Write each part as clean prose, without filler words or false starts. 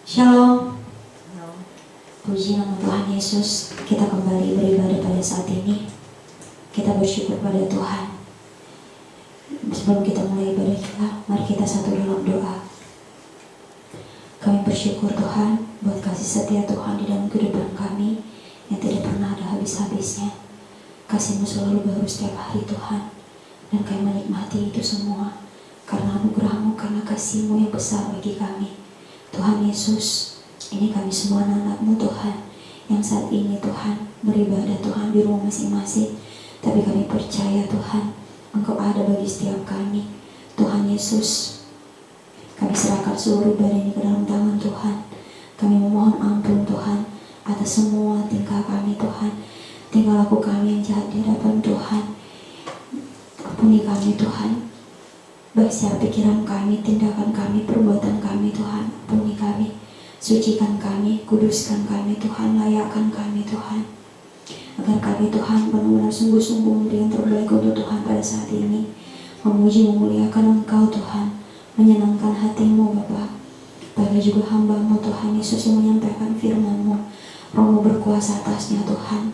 Shalom. Puji nama Tuhan Yesus. Kita kembali beribadah pada saat ini. Kita bersyukur pada Tuhan. Sebelum kita mulai ibadah kita, mari kita satu dalam doa. Kami bersyukur Tuhan buat kasih setia Tuhan di dalam kehidupan kami yang tidak pernah ada habis-habisnya. Kasih-Mu selalu baru setiap hari Tuhan, dan kami menikmati itu semua karena anugerah-Mu, karena kasih-Mu yang besar bagi kami. Tuhan Yesus, ini kami semua anak-anak-Mu Tuhan, yang saat ini Tuhan beribadah Tuhan di rumah masing-masing. Tapi kami percaya Tuhan, Engkau ada bagi setiap kami. Tuhan Yesus, kami serahkan seluruh ibadah ini ke dalam tangan Tuhan. Kami memohon ampun Tuhan atas semua tingkah kami Tuhan, tingkah laku kami yang jahat di hadapan Tuhan. Ampuni kami Tuhan, baik secara pikiran kami, tindakan kami, perbuatan kami Tuhan. Ampuni kami, sucikan kami, kuduskan kami Tuhan, layakkan kami Tuhan, agar kami Tuhan benar-benar sungguh-sungguh memberi yang terbaik untuk Tuhan pada saat ini, memuji memuliakan Engkau Tuhan, menyenangkan hati-Mu Bapa. Bagi juga hamba-Mu Tuhan Yesus yang menyampaikan firman-Mu, Roh-Mu berkuasa atasnya Tuhan.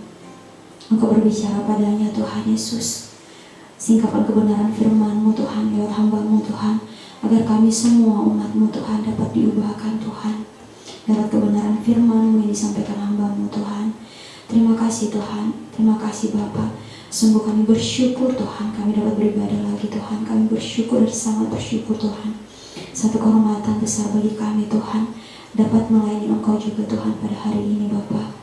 Engkau berbicara padanya Tuhan Yesus. Singkapkan kebenaran firman-Mu Tuhan lewat hamba-Mu Tuhan, agar kami semua umat-Mu Tuhan dapat diubahkan Tuhan lewat kebenaran firman-Mu yang disampaikan hamba-Mu Tuhan. Terima kasih Tuhan, terima kasih Bapa. Sungguh kami bersyukur Tuhan, kami dapat beribadah lagi Tuhan. Kami bersyukur dan sangat bersyukur Tuhan. Satu kehormatan besar bagi kami Tuhan, dapat melayani Engkau juga Tuhan pada hari ini Bapa.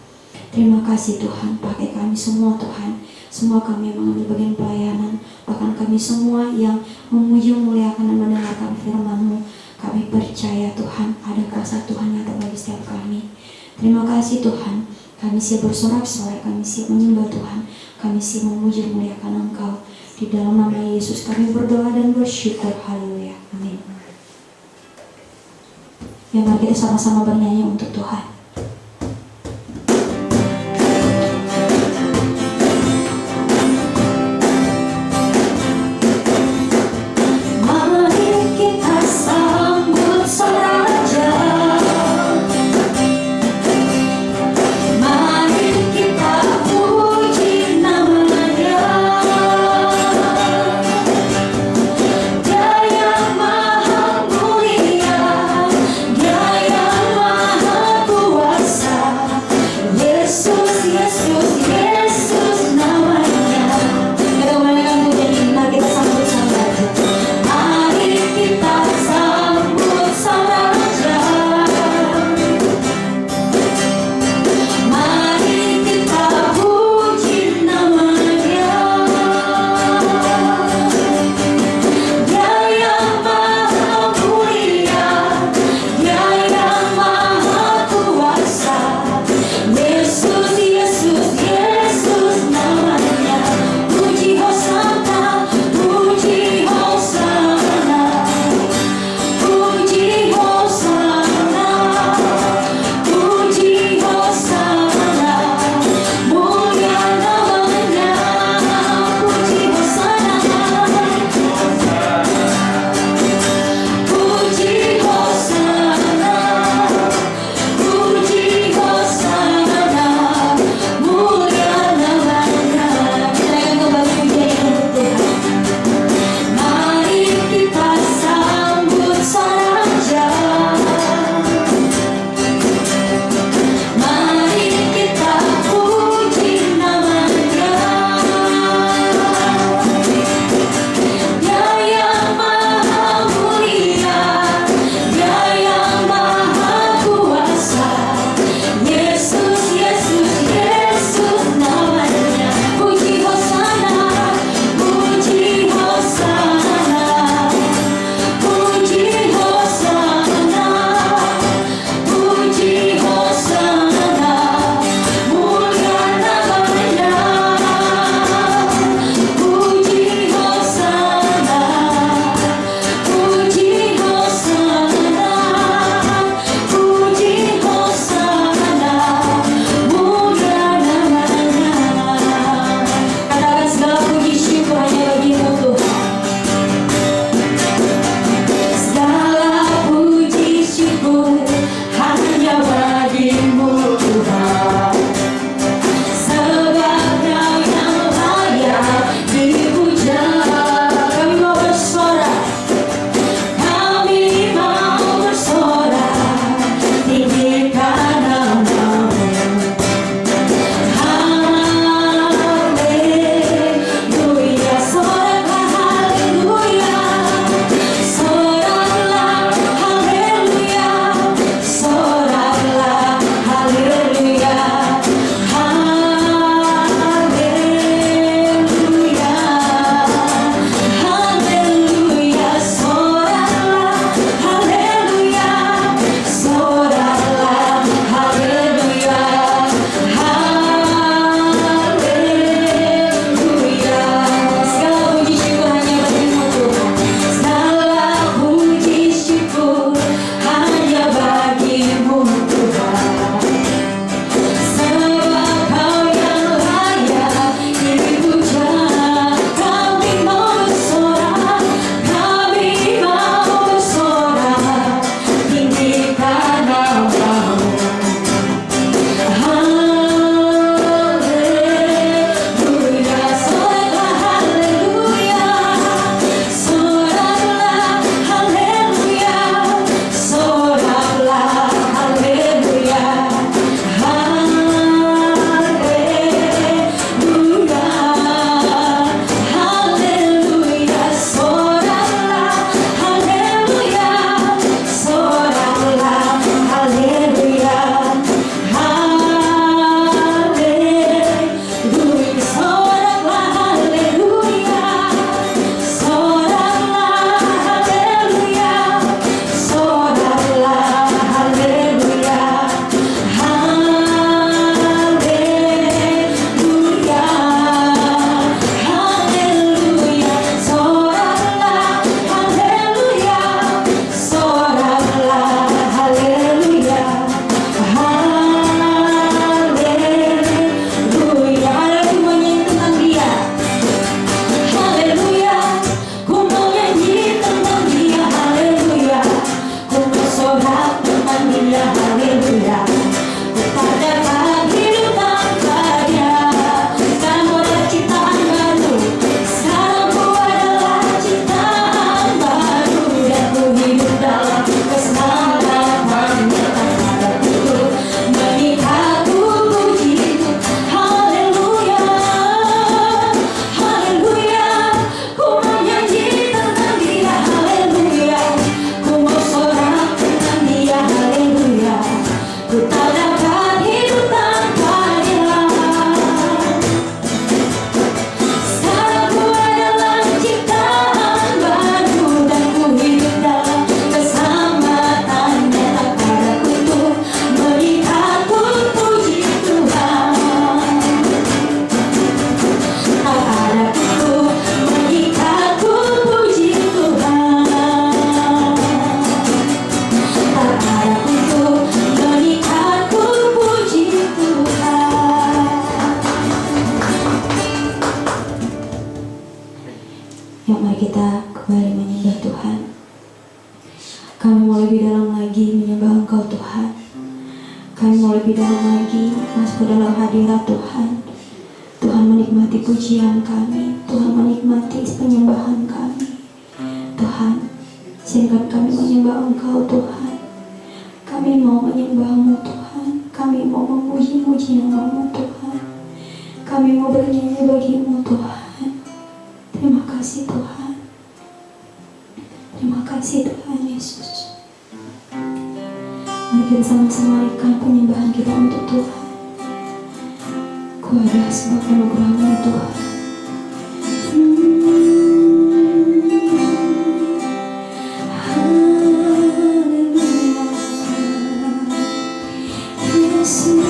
Terima kasih Tuhan, pakai kami semua Tuhan. Semua kami yang mengambil bagian pelayanan, bahkan kami semua yang memuji, memuliakan dan mendengarkan firman-Mu. Kami percaya Tuhan, ada kuasa Tuhan yang bagi setiap kami. Terima kasih Tuhan, kami siap bersorak-sorai, kami siap menyembah Tuhan, kami siap memuji, memuliakan Engkau. Di dalam nama Yesus kami berdoa dan bersyukur. Haleluya, amin. Ya, mari kita sama-sama bernyanyi untuk Tuhan. Dia yang maha mulia, Dia yang maha tangan Dia, haleluya. Ku tak dapat hidup tanpa Dia. Sekarang ku adalah ciptaan baru. Sekarang ku adalah ciptaan baru. Dan ku hidup dalam keselamatan-Nya. Tak ada kutuk menikah ku puji Tuhan. Haleluya, haleluya. Ku menyanyi tentang Dia, haleluya. Ku mau sorak tentang Dia, haleluya. Ku tak dapat hidup tanpa Dia. Sekarang ku adalah ciptaan baru. Dan ku hidup dalam keselamatan-Nya. Tak ada kutuk menikah ku puji Tuhan. Tak ada kutuk menikah ku puji Tuhan. Tak ada kutuk menikah ku puji Tuhan. Yuk mari kita kembali menyembah Tuhan. Kami mau lebih dalam lagi menyembah Engkau Tuhan. Kami mau lebih dalam lagi masuk ke dalam hadirat Tuhan. Tuhan menikmati pujian kami. Tuhan menikmati penyembahan kami. Tuhan, izinkan kami menyembah Engkau Tuhan. Kami mau menyembah-Mu Tuhan. Kami mau memuji-muji nama-Mu Tuhan. Kami mau bernyanyi bagi-Mu Tuhan. Terima kasih Tuhan. Terima kasih Tuhan Yesus. Mari kita sama-sama naikkan penyembahan kita untuk Tuhan. Ku adalah sebab anugerah-Mu Tuhan. Haleluya, Yesus.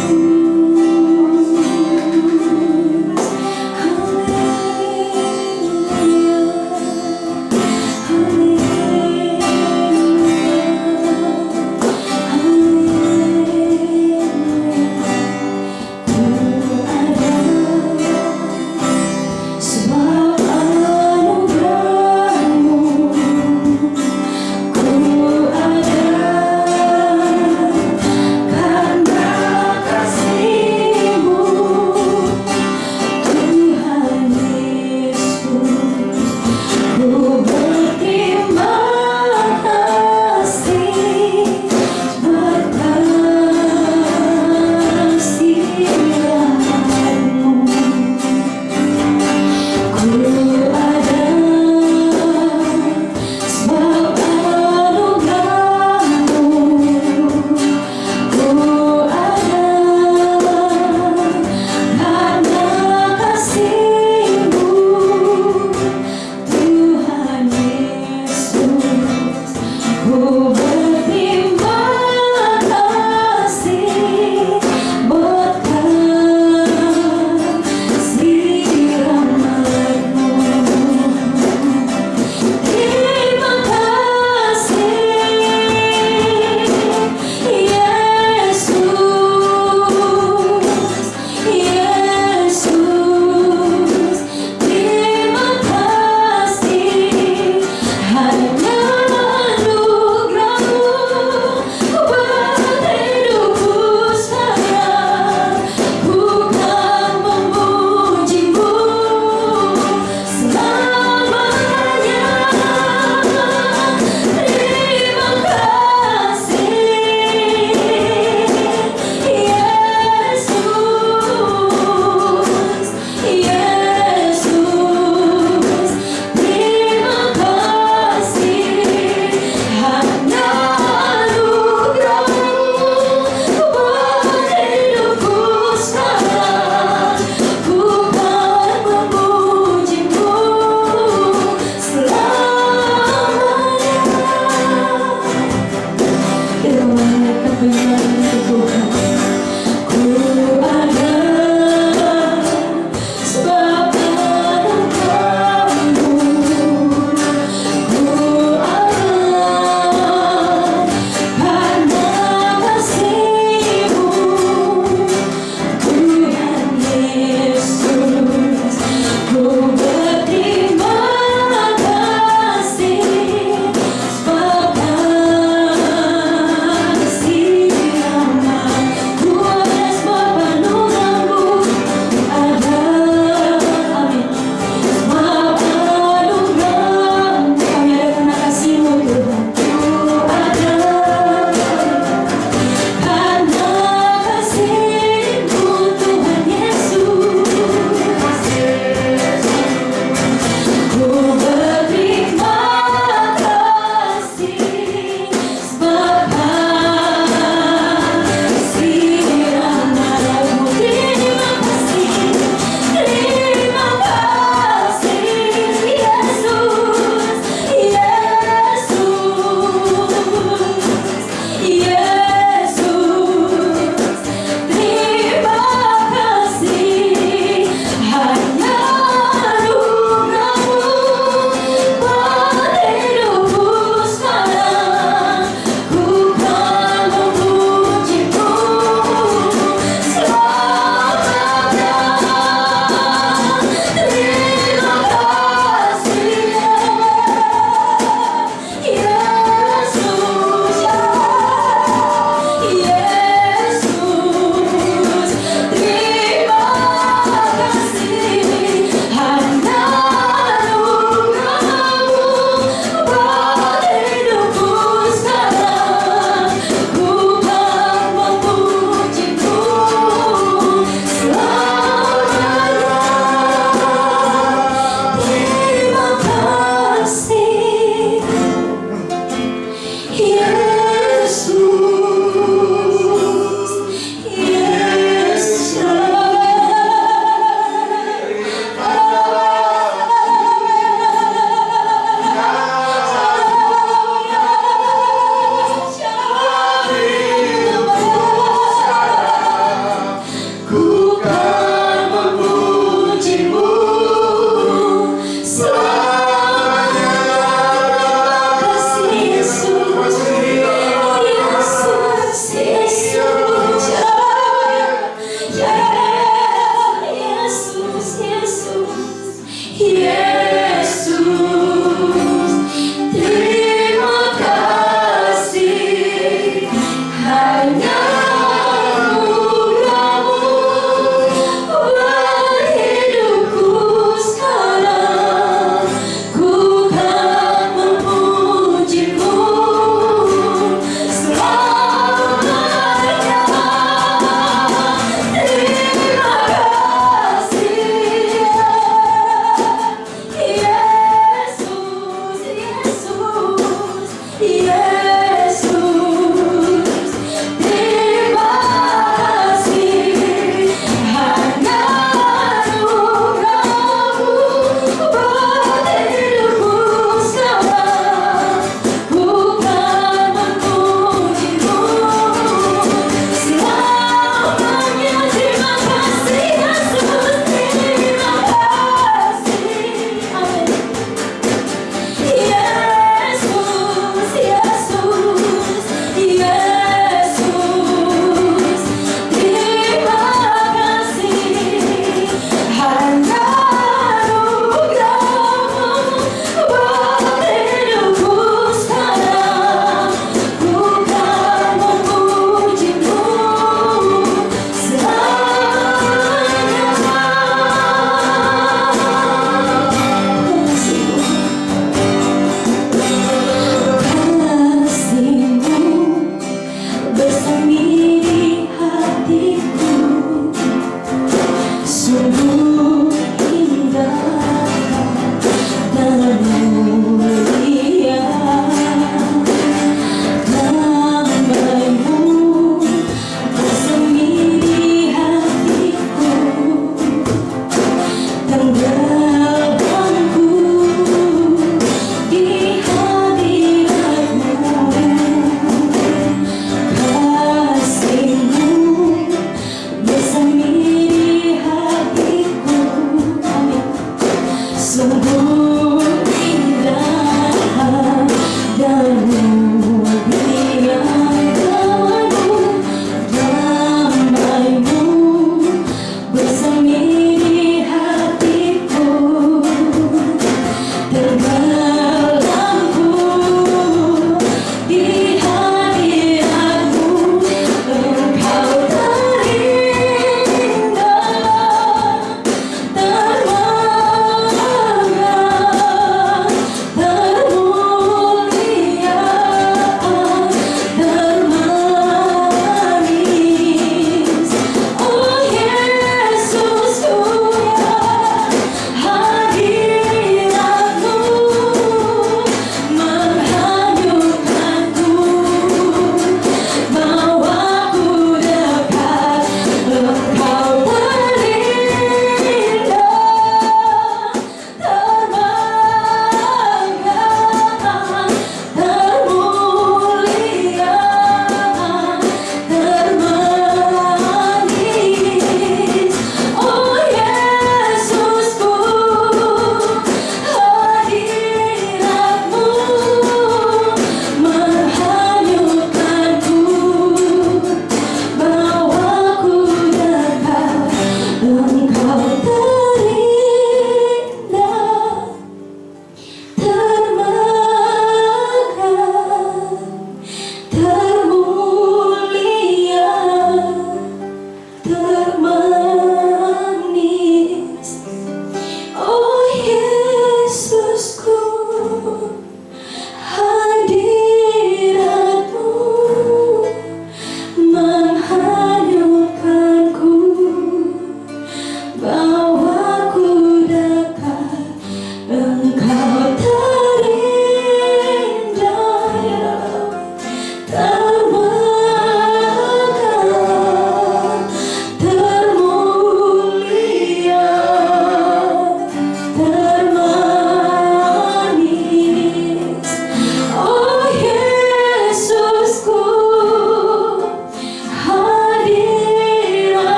Hadir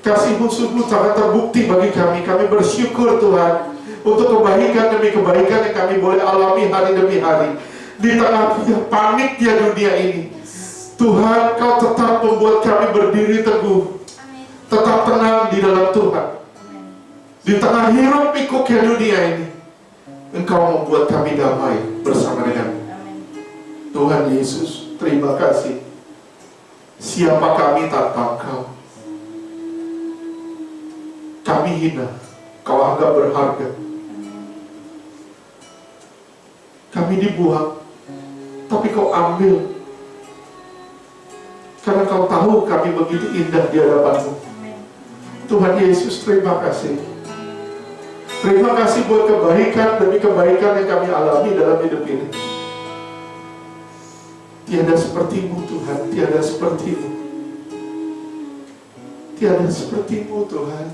Kasih-Mu sungguh sangat terbukti bagi kami. Kami bersyukur Tuhan untuk kebaikan demi kebaikan yang kami boleh alami hari demi hari. Di tengah paniknya dunia ini, Tuhan, Kau tetap membuat kami berdiri teguh, tetap tenang di dalam Tuhan. Di tengah hiruk pikuknya dunia ini, Engkau membuat kami damai bersama dengan Tuhan Yesus. Terima kasih. Siapa kami tanpa Engkau? Kami hina, Kau anggap berharga. Kami dibuang, tapi Kau ambil. Karena Kau tahu kami begitu indah di hadapan-Mu. Tuhan Yesus, terima kasih. Terima kasih buat kebaikan demi kebaikan yang kami alami dalam hidup ini. Tiada seperti-Mu Tuhan, tiada seperti-Mu. Tiada seperti-Mu Tuhan,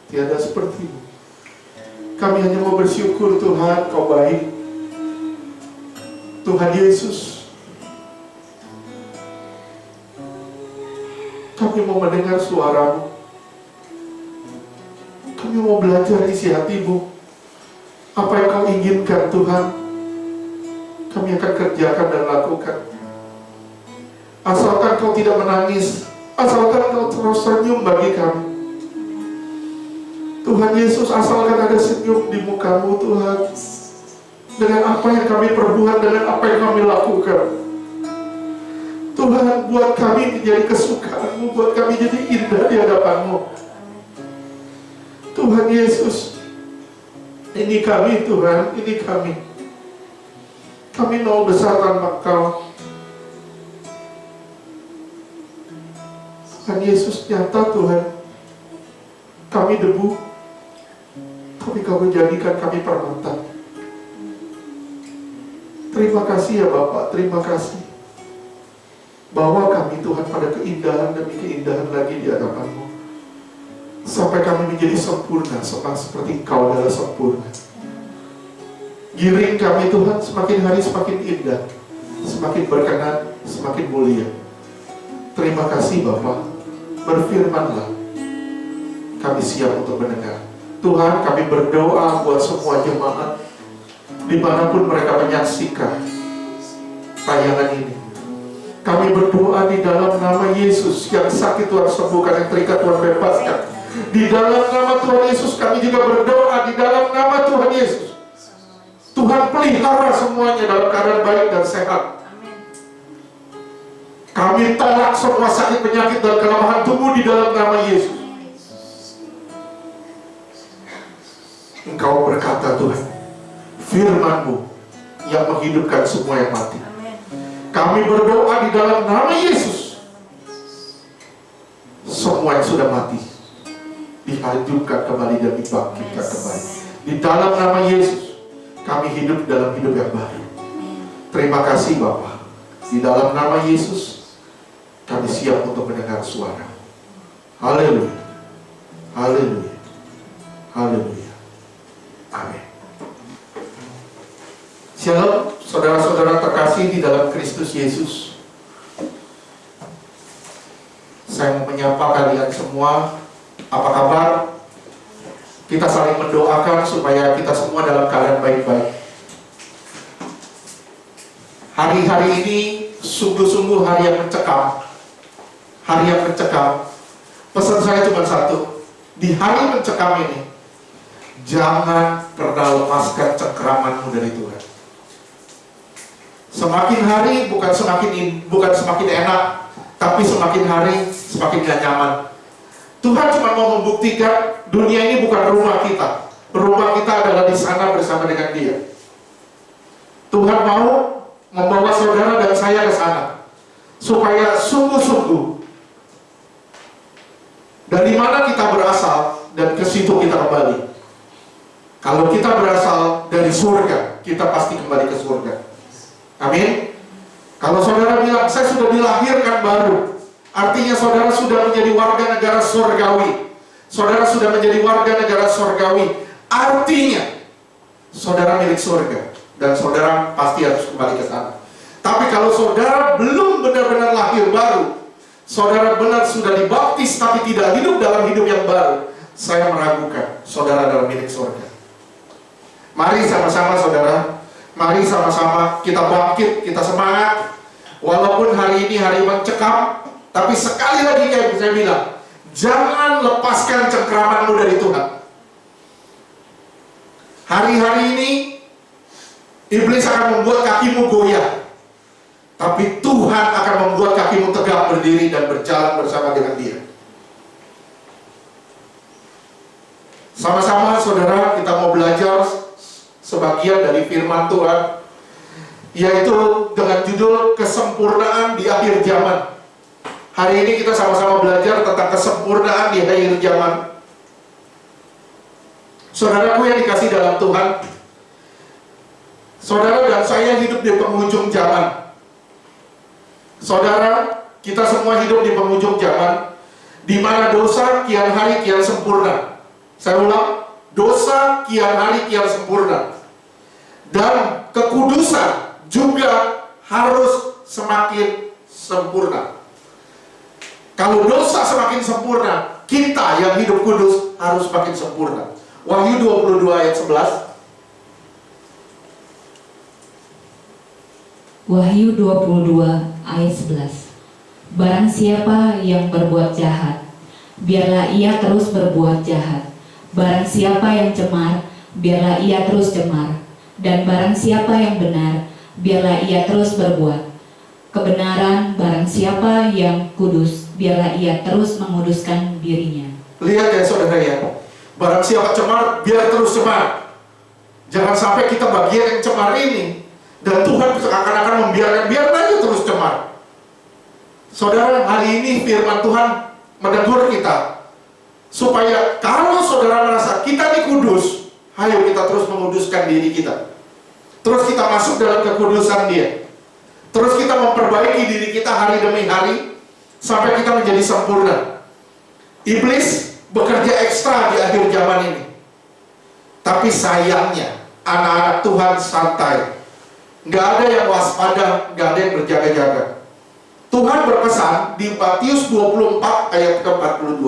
tiada seperti-Mu. Kami hanya mau bersyukur Tuhan, Kau baik. Tuhan Yesus, kami mau mendengar suara-Mu. Kami mau belajar isi hati-Mu. Apa yang Kau inginkan Tuhan, kami akan kerjakan dan lakukan. Asalkan Kau tidak menangis, asalkan Kau terus senyum bagi kami. Tuhan Yesus, asalkan ada senyum di muka-Mu Tuhan. Dengan apa yang kami perbuat, dengan apa yang kami lakukan, Tuhan, buat kami menjadi kesukaan-Mu, buat kami jadi indah di hadapan-Mu. Tuhan Yesus, ini kami Tuhan, ini kami. Kami mau besar tanpa Kau. Tuhan Yesus, nyata Tuhan, kami debu, tapi Kau menjadikan kami permata. Terima kasih ya Bapak, terima kasih. Bawa kami Tuhan pada keindahan demi keindahan lagi di hadapan-Mu. Sampai kami menjadi sempurna, sama seperti Engkau adalah sempurna. Giring kami Tuhan, semakin hari semakin indah, semakin berkenan, semakin mulia. Terima kasih Bapak, berfirman-Lah. Kami siap untuk mendengar. Tuhan, kami berdoa buat semua jemaat dimanapun mereka menyaksikan tayangan ini. Kami berdoa di dalam nama Yesus, yang sakit Tuhan sembuhkan, yang terikat Tuhan bebaskan. Di dalam nama Tuhan Yesus kami juga berdoa, di dalam nama Tuhan Yesus, Tuhan pelihara semuanya dalam keadaan baik dan sehat. Kami tolak semua sakit penyakit dan kelemahan tubuh di dalam nama Yesus. Engkau berkata Tuhan, firman-Mu yang menghidupkan semua yang mati. Kami berdoa di dalam nama Yesus, semua yang sudah mati dihidupkan kembali dan dibangkitkan kembali. Di dalam nama Yesus, kami hidup dalam hidup yang baru. Terima kasih Bapa. Di dalam nama Yesus, kami siap untuk mendengar suara. Haleluya, haleluya, haleluya. Amin. Shalom, saudara-saudara terkasih di dalam Kristus Yesus. Saya mau menyapa kalian semua. Apa kabar? Kita saling mendoakan supaya kita semua dalam keadaan baik-baik. Hari-hari ini sungguh-sungguh hari yang mencekam. Hari yang mencekam. Pesan saya cuma satu. Di hari mencekam ini, jangan pernah lepaskan cengkramanmu dari Tuhan. Semakin hari bukan semakin enak, tapi semakin hari semakin gak nyaman. Tuhan cuma mau membuktikan dunia ini bukan rumah kita. Rumah kita adalah di sana bersama dengan Dia. Tuhan mau membawa saudara dan saya ke sana, supaya sungguh-sungguh dari mana kita berasal dan ke situ kita kembali. Kalau kita berasal dari surga, kita pasti kembali ke surga. Amin. Kalau saudara bilang, saya sudah dilahirkan baru, artinya saudara sudah menjadi warga negara surgawi. Saudara sudah menjadi warga negara surgawi, artinya saudara milik surga, dan saudara pasti harus kembali ke sana. Tapi kalau saudara belum benar-benar lahir baru, saudara benar sudah dibaptis tapi tidak hidup dalam hidup yang baru, saya meragukan saudara adalah milik surga. Mari sama-sama saudara, mari sama-sama kita bangkit, kita semangat. Walaupun hari ini hari mencekam, tapi sekali lagi kayak saya bilang, jangan lepaskan cengkramanmu dari Tuhan. Hari-hari ini iblis akan membuat kakimu goyah, tapi Tuhan akan membuat kakimu tegak berdiri dan berjalan bersama dengan Dia. Sama-sama saudara, kita mau belajar sebagian dari firman Tuhan, yaitu dengan judul kesempurnaan di akhir zaman. Hari ini kita sama-sama belajar tentang kesempurnaan di akhir zaman. Saudaraku yang dikasih dalam Tuhan, saudara dan saya hidup di penghujung zaman. Saudara, kita semua hidup di penghujung zaman, di mana dosa kian hari kian sempurna. Saya ulang, dosa kian hari kian sempurna. Dan kekudusan juga harus semakin sempurna. Kalau dosa semakin sempurna, kita yang hidup kudus harus semakin sempurna. Wahyu 22 ayat 11. Wahyu 22 ayat 11. Barang siapa yang berbuat jahat, biarlah ia terus berbuat jahat. Barang siapa yang cemar, biarlah ia terus cemar. Dan barang siapa yang benar, biarlah ia terus berbuat kebenaran. Barang siapa yang kudus, biarlah ia terus menguduskan dirinya. Lihat ya saudara ya, barang siapa cemar, biar terus cemar. Jangan sampai kita bagian yang cemar ini, dan Tuhan akan membiarkan, biar aja terus cemar. Saudara, hari ini firman Tuhan menegur kita, supaya kalau saudara merasa kita ini kudus, ayo kita terus menguduskan diri kita. Terus kita masuk dalam kekudusan Dia. Terus kita memperbaiki diri kita hari demi hari, sampai kita menjadi sempurna. Iblis bekerja ekstra di akhir zaman ini. Tapi sayangnya, anak-anak Tuhan santai. Nggak ada yang waspada, nggak ada yang berjaga-jaga. Tuhan berpesan di Matius 24 ayat ke-42.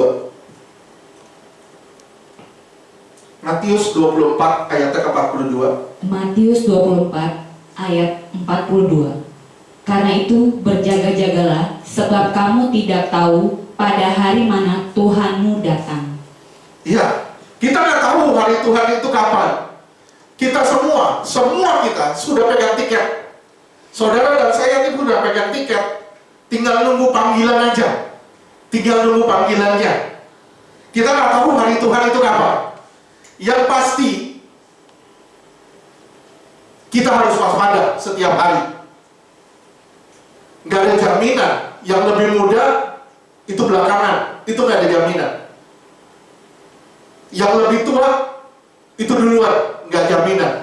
Matius 24 ayat ke-42. Matius 24 ayat 42. Karena itu berjaga-jagalah, sebab kamu tidak tahu pada hari mana Tuhanmu datang. Iya, kita nggak tahu hari Tuhan itu kapan. Kita semua kita sudah pegang tiket. Saudara dan saya ini sudah pegang tiket. Tinggal nunggu panggilan aja. Tinggal nunggu panggilannya. Kita nggak tahu hari Tuhan itu kapan. Yang pasti, kita harus waspada setiap hari. Nggak ada jaminan. Yang lebih muda itu belakangan, itu nggak ada jaminan. Yang lebih tua itu duluan, nggak jaminan.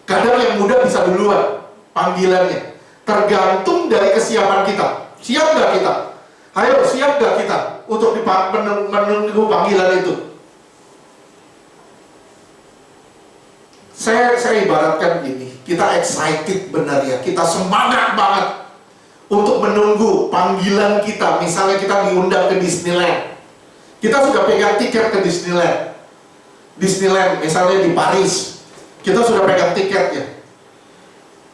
Kadang yang muda bisa duluan panggilannya. Tergantung dari kesiapan kita. Siap nggak kita? Ayo, siap nggak kita untuk menunggu panggilan itu? Saya ibaratkan gini, kita excited benar ya, kita semangat banget untuk menunggu panggilan kita. Misalnya kita diundang ke Disneyland, kita sudah pegang tiket ke Disneyland. Disneyland misalnya di Paris, kita sudah pegang tiketnya.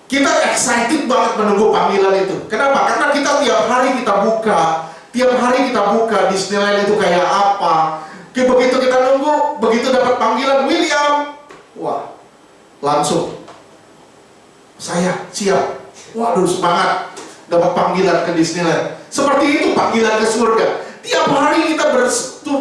Kita excited banget menunggu panggilan itu. Kenapa? Karena kita tiap hari kita buka Disneyland itu kayak apa. Begitu kita nunggu, begitu dapat panggilan William, wah, langsung saya siap. Waduh, semangat dapat panggilan ke Disneyland. Seperti itu panggilan ke surga. Tiap hari kita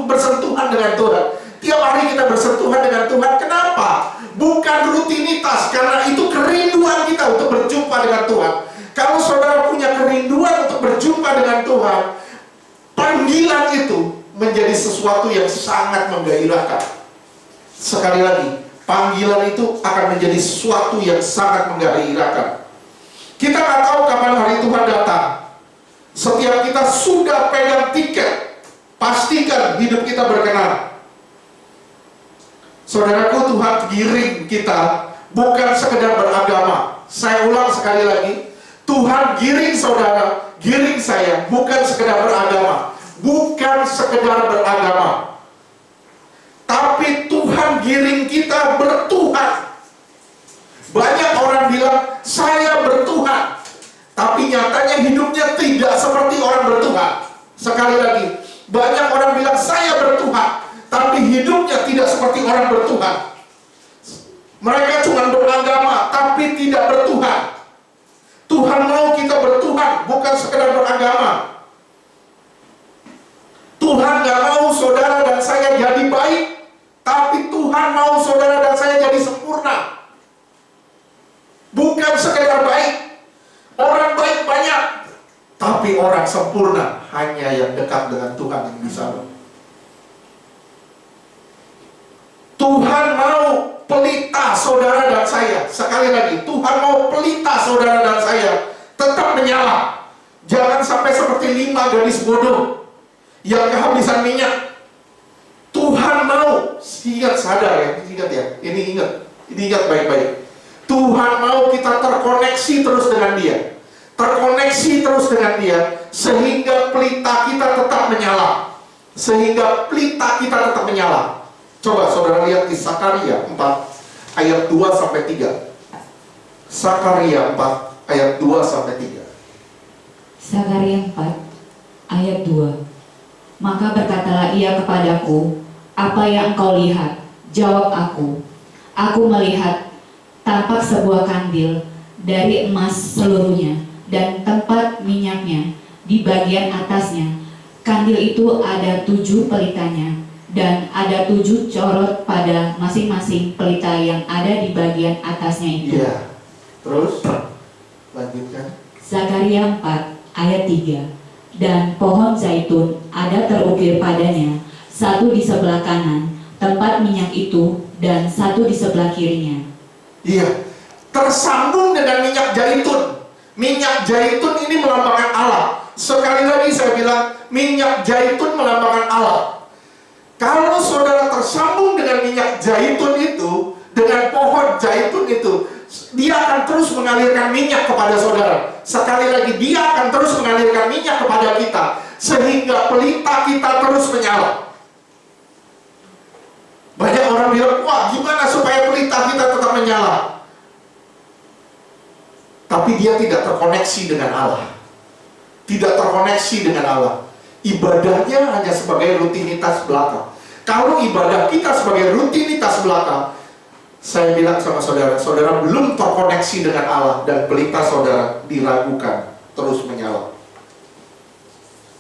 bersentuhan dengan Tuhan. Tiap hari kita bersentuhan dengan Tuhan. Kenapa? Bukan rutinitas, karena itu kerinduan kita untuk berjumpa dengan Tuhan. Kalau saudara punya kerinduan untuk berjumpa dengan Tuhan, panggilan itu menjadi sesuatu yang sangat menggairahkan. Sekali lagi, panggilan itu akan menjadi sesuatu yang sangat menggairahkan. Kita nggak tahu kapan hari Tuhan datang. Setiap kita sudah pegang tiket, pastikan hidup kita berkenan. Saudaraku, Tuhan giring kita bukan sekedar beragama. Saya ulang sekali lagi, Tuhan giring saudara, giring saya bukan sekedar beragama, bukan sekedar beragama, tapi Tuhan giring kita bertuhan. Banyak orang bilang saya bertuhan, tapi nyatanya hidupnya tidak seperti orang bertuhan. Sekali lagi, banyak orang bilang saya bertuhan, tapi hidupnya tidak seperti orang bertuhan. Mereka cuma beragama, tapi tidak bertuhan. Tuhan mau kita bertuhan, bukan sekedar beragama. Tuhan gak mau saudara dan saya jadi baik, tapi Tuhan mau saudara dan saya jadi sempurna. Bukan sekedar baik. Orang baik banyak, tapi orang sempurna hanya yang dekat dengan Tuhan yang bisa. Tuhan mau pelita saudara dan saya. Sekali lagi, Tuhan mau pelita saudara dan saya tetap menyala. Jangan sampai seperti 5 gadis bodoh yang kehabisan minyak. Tuhan mau, ingat, sadar ya, ingat ya, ini ingat baik-baik. Tuhan mau kita terkoneksi terus dengan Dia, terkoneksi terus dengan Dia, sehingga pelita kita tetap menyala, sehingga pelita kita tetap menyala. Coba saudara lihat di Sakaria 4 ayat 2 sampai 3. Sakaria 4 ayat 2 sampai 3. Sakaria 4 ayat 2. Maka berkatalah ia kepadaku, apa yang engkau lihat? Jawab aku. Aku melihat tampak sebuah kandil dari emas seluruhnya dan tempat minyaknya di bagian atasnya. Kandil itu ada 7 pelitanya dan ada 7 corot pada masing-masing pelita yang ada di bagian atasnya itu. Iya. Terus lanjutkan. Zakaria 4 ayat 3. Dan pohon zaitun ada terukir padanya, satu di sebelah kanan tempat minyak itu dan satu di sebelah kirinya. Iya, tersambung dengan minyak zaitun. Minyak zaitun ini melambangkan Allah. Sekali lagi saya bilang, minyak zaitun melambangkan Allah. Kalau saudara tersambung dengan minyak zaitun itu, dengan pohon zaitun itu, dia akan terus mengalirkan minyak kepada saudara. Sekali lagi, dia akan terus mengalirkan minyak kepada kita, sehingga pelita kita terus menyala. Banyak orang bilang, wah gimana supaya pelita kita tetap menyala? Tapi dia tidak terkoneksi dengan Allah. Tidak terkoneksi dengan Allah. Ibadahnya hanya sebagai rutinitas belaka. Kalau ibadah kita sebagai rutinitas belaka, saya bilang sama saudara, saudara belum terkoneksi dengan Allah dan pelita saudara diragukan terus menyala.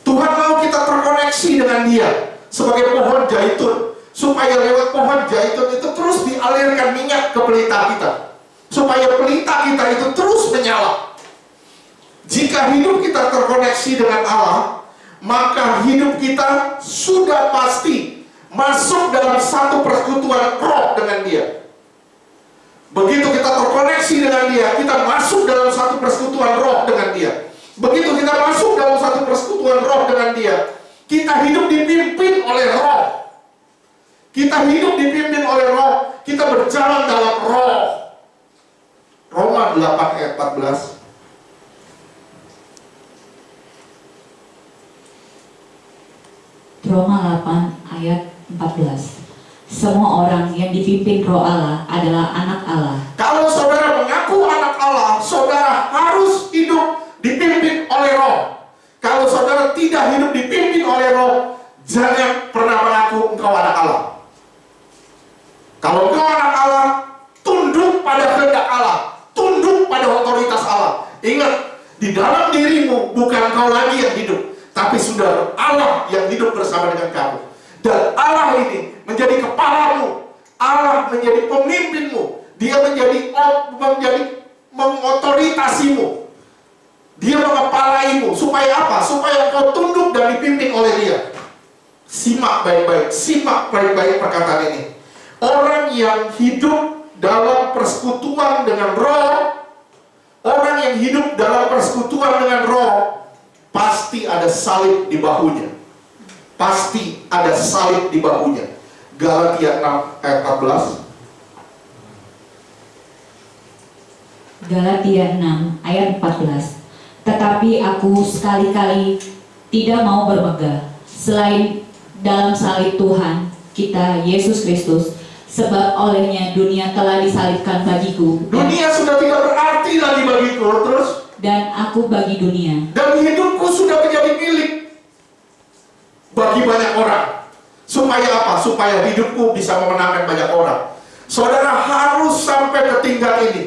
Tuhan mau kita terkoneksi dengan Dia sebagai pohon zaitun, supaya lewat pohon zaitun itu terus dialirkan minyak ke pelita kita, supaya pelita kita itu terus menyala. Jika hidup kita terkoneksi dengan Allah, maka hidup kita sudah pasti masuk dalam satu persekutuan roh dengan Dia. Begitu kita terkoneksi dengan Dia, kita masuk dalam satu persekutuan roh dengan Dia. Begitu kita masuk dalam satu persekutuan roh dengan Dia, kita hidup dipimpin oleh roh. Kita hidup dipimpin oleh roh, kita berjalan dalam roh. Roma 8 ayat 14. Roma 8 ayat 14. Semua orang yang dipimpin roh Allah adalah anak Allah. Kalau saudara mengaku anak Allah, saudara harus hidup dipimpin oleh roh. Kalau saudara tidak hidup dipimpin oleh roh, jangan pernah mengaku engkau anak Allah. Kalau engkau anak Allah, tunduk pada kehendak Allah, tunduk pada otoritas Allah. Ingat, di dalam dirimu bukan engkau lagi yang hidup, tapi sudah Allah yang hidup bersama dengan kamu. Dan Allah ini menjadi kepalamu, Allah menjadi pemimpinmu, Dia menjadi mengotoritasimu, Dia mengepalaimu. Supaya apa? Supaya engkau tunduk dan dipimpin oleh Dia. Simak baik-baik perkataan ini. Orang yang hidup dalam persekutuan dengan roh, orang yang hidup dalam persekutuan dengan roh, pasti ada salib di bahunya. Pasti ada salib di bahunya. Galatia 6 ayat 14. Galatia 6 ayat 14. Tetapi aku sekali-kali tidak mau bermegah selain dalam salib Tuhan kita Yesus Kristus, sebab olehnya dunia telah disalibkan bagiku. Dunia sudah tidak berarti lagi bagiku, terus Dan aku bagi dunia. dan hidupku sudah menjadi milik bagi banyak orang. Supaya apa? Supaya hidupku bisa memenangkan banyak orang. Saudara harus sampai ke tingkat ini.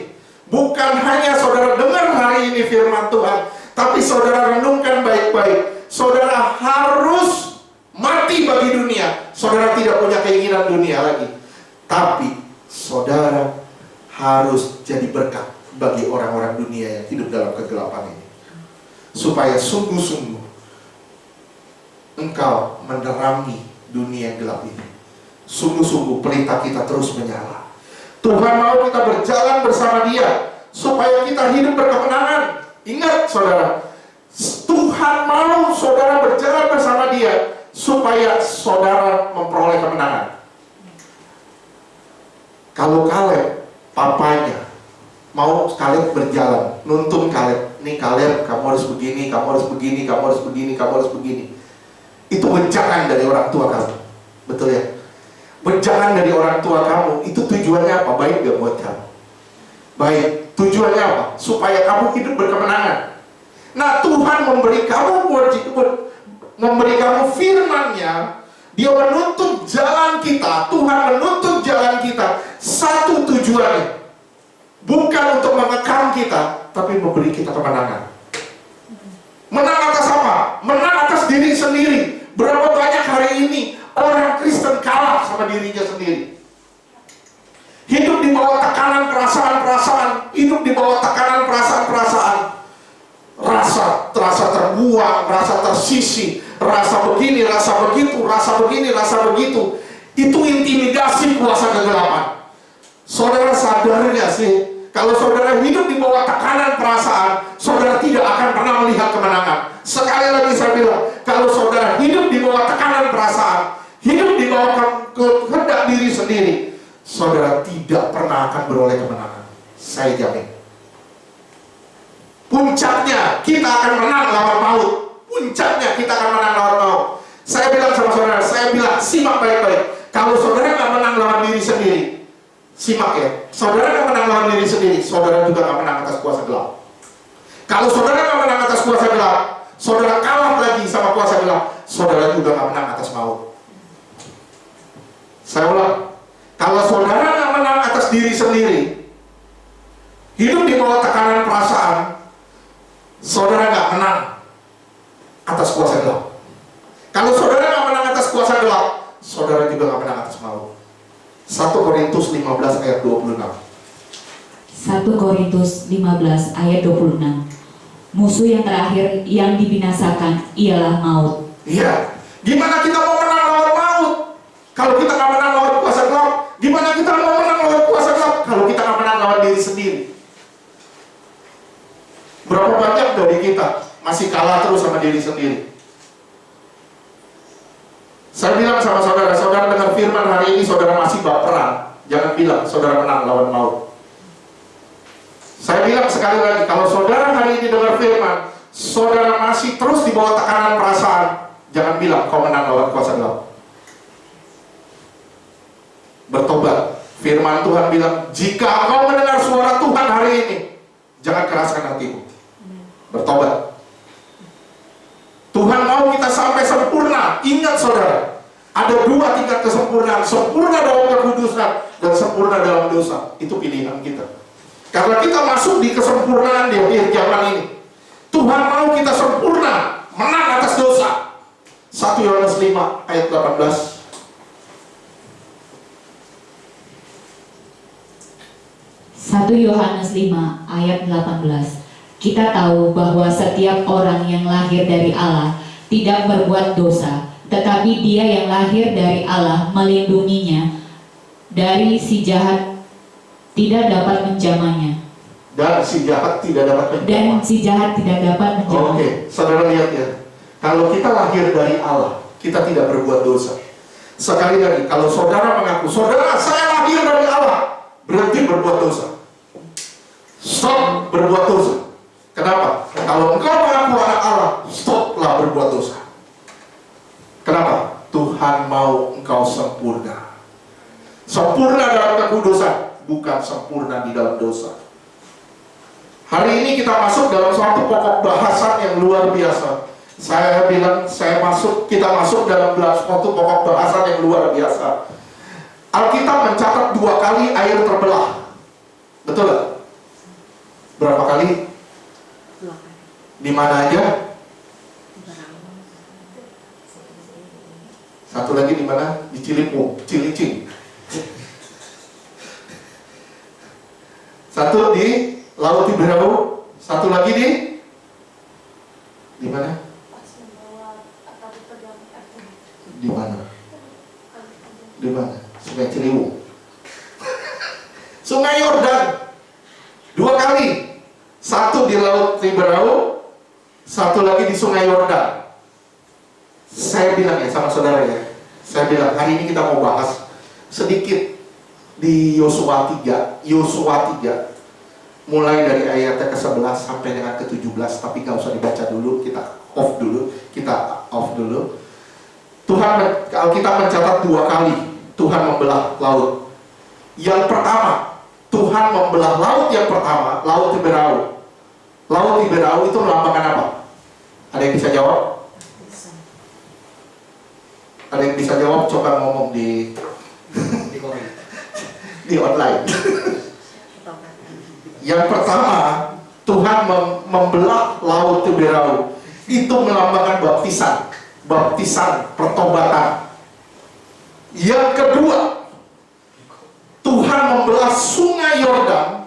Bukan hanya saudara dengar hari ini firman Tuhan, tapi saudara renungkan baik-baik. Saudara harus mati bagi dunia. Saudara tidak punya keinginan dunia lagi. Tapi saudara harus jadi berkat bagi orang-orang dunia yang hidup dalam kegelapan ini. Supaya sungguh-sungguh engkau menerangi dunia gelap ini. sungguh-sungguh pelita kita terus menyala. Tuhan mau kita berjalan bersama Dia supaya kita hidup berkemenangan. Ingat saudara, Tuhan mau saudara berjalan bersama Dia supaya saudara memperoleh kemenangan. Kalau Kaleb, papanya mau Kaleb berjalan, nuntun Kaleb, nih Kaleb, kamu harus begini, kamu harus begini, kamu harus begini, kamu harus begini. Itu wejangan dari orang tua kamu, betul ya? Wejangan dari orang tua kamu, itu tujuannya apa? Baik gak buat kamu? Baik. Tujuannya apa? Supaya kamu hidup berkemenangan. Nah, Tuhan memberi kamu firman-Nya. Dia menuntut jalan kita. Tuhan menuntut jalan kita. Satu tujuannya, bukan untuk mengekang kita, tapi memberi kita kemenangan. Menang atas apa? Menang atas diri sendiri. Berapa banyak hari ini orang Kristen kalah sama dirinya sendiri. Hidup di bawah tekanan perasaan-perasaan, hidup di bawah tekanan perasaan-perasaan. Rasa terbuang, rasa tersisih, rasa begini, rasa begitu, rasa begini, rasa begitu. Itu intimidasi kuasa kegelapan. Saudara sadar nggak sih? Kalau saudara hidup di bawah tekanan perasaan, saudara tidak akan pernah melihat kemenangan. Sekali lagi saya bilang, kalau saudara hidup di bawah tekanan perasaan, hidup di bawah kehendak diri sendiri, saudara tidak pernah akan beroleh kemenangan. Saya jamin. Puncaknya kita akan menang lawan maut. Puncaknya kita akan menang lawan maut. Saya bilang sama saudara, saya bilang simak baik-baik. Kalau saudara nggak menang lawan diri sendiri, simak ya. Saudara nggak menang lawan diri sendiri, saudara juga nggak menang atas kuasa gelap. Kalau saudara nggak menang atas kuasa gelap, saudara kalah lagi sama kuasa gelap, saudara juga nggak menang atas maut. Saya ulang. Kalau saudara nggak menang atas diri sendiri, hidup di bawah tekanan perasaan, saudara nggak menang atas kuasa gelap. Kalau saudara nggak menang atas kuasa gelap, saudara juga nggak menang atas maut. 1 Korintus 15 ayat 26. 1 Korintus 15 ayat 26. Musuh yang terakhir yang dibinasakan ialah maut. Iya. Gimana kita mau menang lawan maut? Kalau kita nggak menang lawan kuasa gelap, gimana kita mau menang lawan kuasa gelap? Kalau kita nggak menang lawan diri sendiri. Berapa banyak dari kita masih kalah terus sama diri sendiri? Saya bilang sama saudara, saudara dengar firman hari ini, saudara masih baperan. Jangan bilang saudara menang lawan maut. Saya bilang sekali lagi, kalau saudara hari ini dengar firman, saudara masih terus di bawah tekanan perasaan, jangan bilang kau menang lawan kuasa gelap. Bertobat. Firman Tuhan bilang, jika kau mendengar suara Tuhan hari ini, jangan keraskan hatimu. Bertobat. Tuhan mau kita sampai sempurna. Ingat saudara, ada 2 tingkat kesempurnaan. Sempurna dalam kekudusan dan sempurna dalam dosa. Itu pilihan kita. Karena kita masuk di kesempurnaan di akhir zaman ini. Tuhan mau kita sempurna, menang atas dosa. 1 Yohanes 5 ayat 18. 1 Yohanes 5 ayat 18. Kita tahu bahwa setiap orang yang lahir dari Allah tidak berbuat dosa, tetapi dia yang lahir dari Allah melindunginya dari si jahat tidak dapat menjamahnya. Dan si jahat tidak dapat menjamah. Oke, saudara lihat ya. Kalau kita lahir dari Allah, kita tidak berbuat dosa. Sekali lagi, kalau saudara mengaku, saudara saya lahir dari Allah, berhenti berbuat dosa. Stop berbuat dosa. Kenapa? Kalau engkau mengaku anak Allah, stoplah berbuat dosa. Kenapa? Tuhan mau engkau sempurna. Sempurna dalam kekudusan, bukan sempurna di dalam dosa. Hari ini kita masuk dalam suatu pokok bahasan yang luar biasa. Saya bilang, kita masuk dalam suatu pokok bahasan yang luar biasa. Alkitab mencatat 2 kali air terbelah. Betul gak? Berapa kali? Di mana aja? Satu lagi di mana? Di Cilimpung, Cilicing. Satu di Laut Tiberau, satu lagi di mana? Di mana? Di mana? Sungai Yordan 2 kali. Satu di Laut Tiberau, satu lagi di Sungai Yordan. Saya bilang ya sama saudara ya, saya bilang hari ini kita mau bahas sedikit di Yosua 3. Yosua 3 mulai dari ayat ke-11 sampai dengan ke-17, tapi gak usah dibaca dulu, kita off dulu. Alkitab mencatat 2 kali Tuhan membelah laut. Yang pertama, Tuhan membelah laut yang pertama, Laut Tiberau. Laut Tiberau itu melambangkan apa? Ada yang bisa jawab? Ada yang bisa jawab? Coba ngomong di di online. Yang pertama, Tuhan membelah Laut Tiberau. Itu melambangkan baptisan, pertobatan. Yang kedua, Tuhan membelah Sungai Yordan.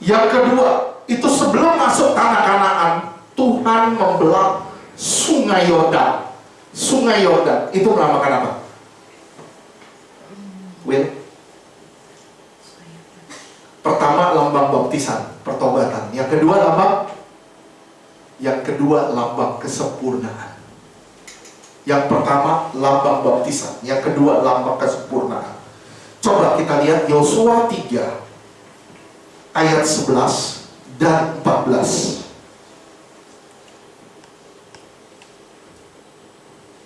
Yang kedua, itu sebelum masuk tanah Kanaan, Tuhan membelah Sungai Yordan. Sungai Yordan itu melambangkan apa? Will? Pertama lambang baptisan, pertobatan. Yang kedua lambang kesempurnaan. Yang pertama lambang baptisan, yang kedua lambang kesempurnaan. Coba kita lihat Yosua 3 ayat 11 dan 14.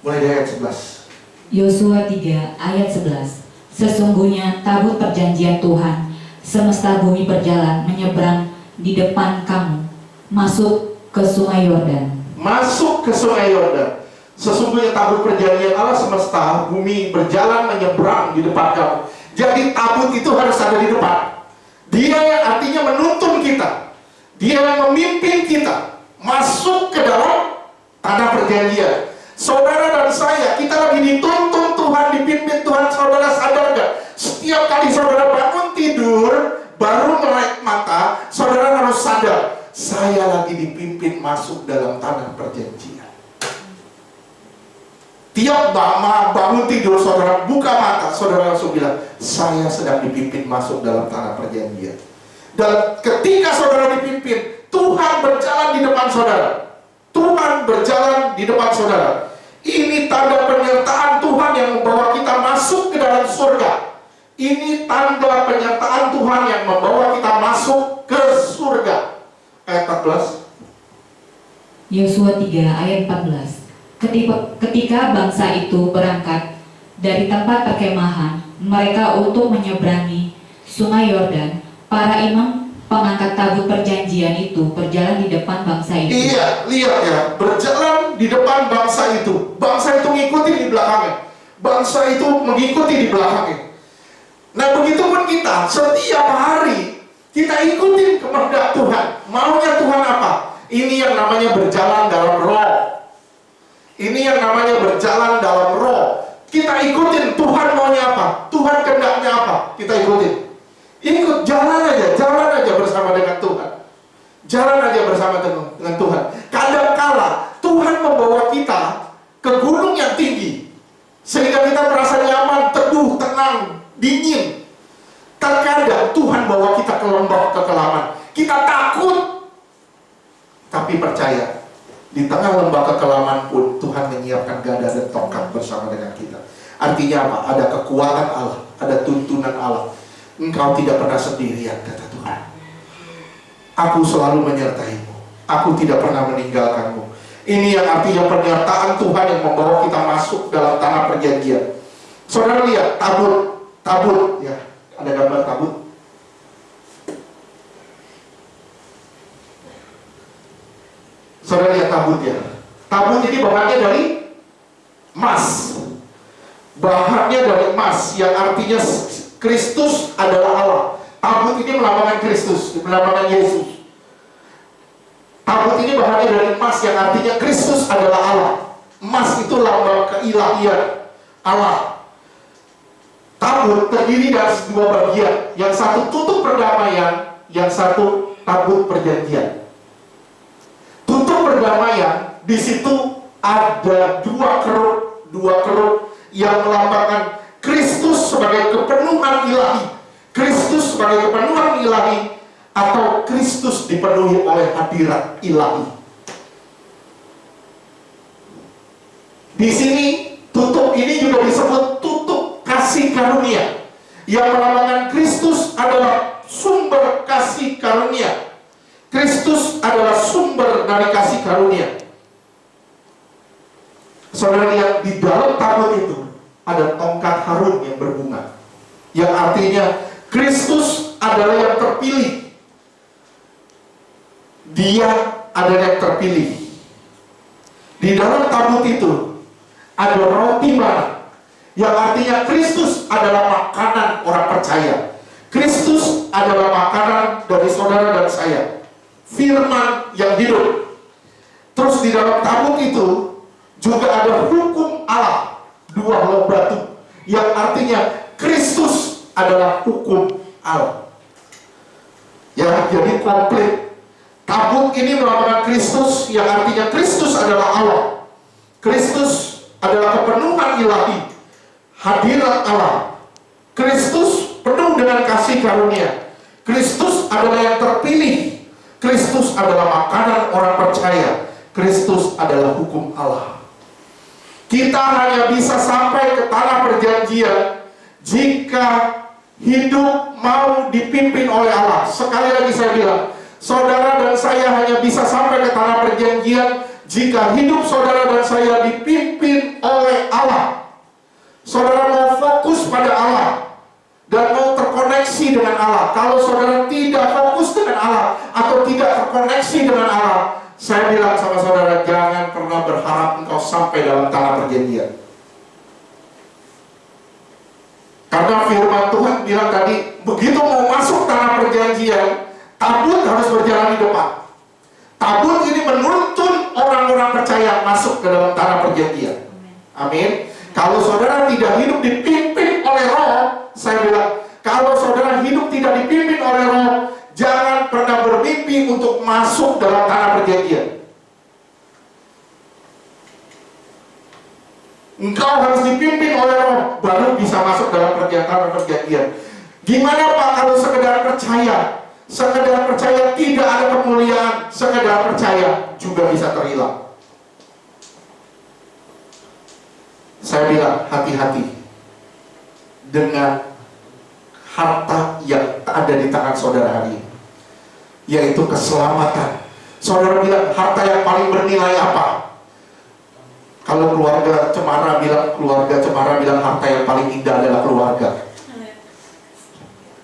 Mulai dari ayat 11. Yosua 3 ayat 11. Sesungguhnya tabut perjanjian Tuhan semesta bumi berjalan menyeberang di depan kamu, masuk ke Sungai Yordan. Masuk ke Sungai Yordan. Sesungguhnya tabut perjanjian Allah semesta bumi berjalan menyeberang di depan kamu. Jadi tabut itu harus ada di depan. Dia yang artinya menuntun kita. Dia yang memimpin kita masuk ke dalam tanah perjanjian. Saudara dan saya, kita lagi dituntun Tuhan, dipimpin Tuhan. Saudara sadar gak? Setiap kali saudara bangun tidur, baru melek mata, saudara harus sadar, saya lagi dipimpin masuk dalam tanah perjanjian. Tiap bangun tidur, saudara buka mata, saudara langsung bilang, saya sedang dipimpin masuk dalam tanah perjanjian. Dan ketika saudara dipimpin, Tuhan berjalan di depan saudara. Tuhan berjalan di depan saudara. Ini tanda penyertaan Tuhan yang membawa kita masuk ke dalam surga. Ini tanda penyertaan Tuhan yang membawa kita masuk ke surga. Ayat 14. Yosua 3 ayat 14. Ketika bangsa itu berangkat dari tempat perkemahan mereka untuk menyeberangi Sungai Yordan, para imam pengangkat tabut perjanjian itu berjalan di depan bangsa itu. Iya, lihat ya, berjalan di depan bangsa itu. Bangsa itu mengikuti di belakangnya. Bangsa itu mengikuti di belakangnya. Nah, begitupun kita, setiap hari kita ikutin kehendak Tuhan. Maunya Tuhan apa? Ini yang namanya berjalan dalam roh. Ini yang namanya berjalan dalam roh. Kita ikutin Tuhan maunya apa? Tuhan kehendaknya apa? Kita ikutin. Ikut, jalan aja bersama dengan Tuhan. Jalan aja bersama dengan Tuhan. Kadangkala Tuhan membawa kita ke gunung yang tinggi, sehingga kita merasa nyaman, teduh, tenang, dingin. Terkadang Tuhan bawa kita ke lembah kekelaman. Kita takut. Tapi percaya, di tengah lembah kekelaman pun Tuhan menyiapkan gada dan tongkat bersama dengan kita. Artinya apa? Ada kekuatan Allah, ada tuntunan Allah. Engkau tidak pernah sendirian, kata Tuhan. Aku selalu menyertaimu. Aku tidak pernah meninggalkanmu. Ini yang artinya penyertaan Tuhan yang membawa kita masuk dalam tanah perjanjian. Saudara lihat, tabut, ya, ada gambar tabut. Saudara lihat tabut ya. Tabut ini bahannya dari emas. Bahannya dari emas, yang artinya Kristus adalah Allah. Tabut ini melambangkan Kristus, melambangkan Yesus. Tabut ini bahannya dari emas, yang artinya Kristus adalah Allah. Emas itu lambang keilahian Allah. Tabut terdiri dari dua bagian. Yang satu tutup perdamaian, yang satu tabut perjanjian. Tutup perdamaian, di situ ada dua keruk yang melambangkan Kristus sebagai kepenuhan kepenuhan ilahi. Kristus sebagai kepenuhan ilahi, atau Kristus dipenuhi oleh hadirat ilahi. Di sini tutup ini juga disebut tutup kasih karunia, yang melambangkan Kristus adalah sumber kasih karunia. Kristus adalah sumber dari kasih karunia. Saudara lihat, di dalam tabut itu ada tongkat Harun yang berbunga, yang artinya Kristus adalah yang terpilih. Dia adalah yang terpilih. Di dalam tabut itu ada roti mana, yang artinya Kristus adalah makanan orang percaya. Kristus adalah makanan dari saudara dan saya, firman yang hidup. Terus di dalam tabut itu juga ada hukum Allah, 2 loh batu, yang artinya Kristus adalah hukum Allah. Ya, jadi komplit. Tabut ini melambangkan Kristus, yang artinya Kristus adalah Allah. Kristus adalah kepenuhan ilahi, hadirat Allah. Kristus penuh dengan kasih karunia. Kristus adalah yang terpilih. Kristus adalah makanan orang percaya. Kristus adalah hukum Allah. Kita hanya bisa sampai ke tanah perjanjian jika hidup mau dipimpin oleh Allah. Sekali lagi saya bilang, saudara dan saya hanya bisa sampai ke tanah perjanjian jika hidup saudara dan saya dipimpin oleh Allah. Saudara mau fokus pada Allah dan mau terkoneksi dengan Allah. Kalau saudara tidak fokus dengan Allah atau tidak terkoneksi dengan Allah, saya bilang sama saudara, jangan pernah berharap engkau sampai dalam tanah perjanjian. Karena firman Tuhan bilang tadi, begitu mau masuk tanah perjanjian, tabut harus berjalan di depan. Tabut ini menuntun orang-orang percaya masuk ke dalam tanah perjanjian. Amin. Kalau saudara tidak hidup dipimpin oleh Roh, saya bilang, kalau saudara hidup tidak dipimpin oleh Roh, jangan pernah bermimpi untuk masuk dalam tanah perjanjian. Engkau harus dipimpin oleh Roh, baru bisa masuk dalam tanah perjanjian. Gimana Pak kalau sekedar percaya? Sekedar percaya tidak ada kemuliaan, sekedar percaya juga bisa terhilang. Saya bilang, hati-hati dengan harta yang ada di tangan saudara hari ini, yaitu keselamatan. Saudara bilang, harta yang paling bernilai apa? Kalau keluarga Cemara bilang harta yang paling indah adalah keluarga.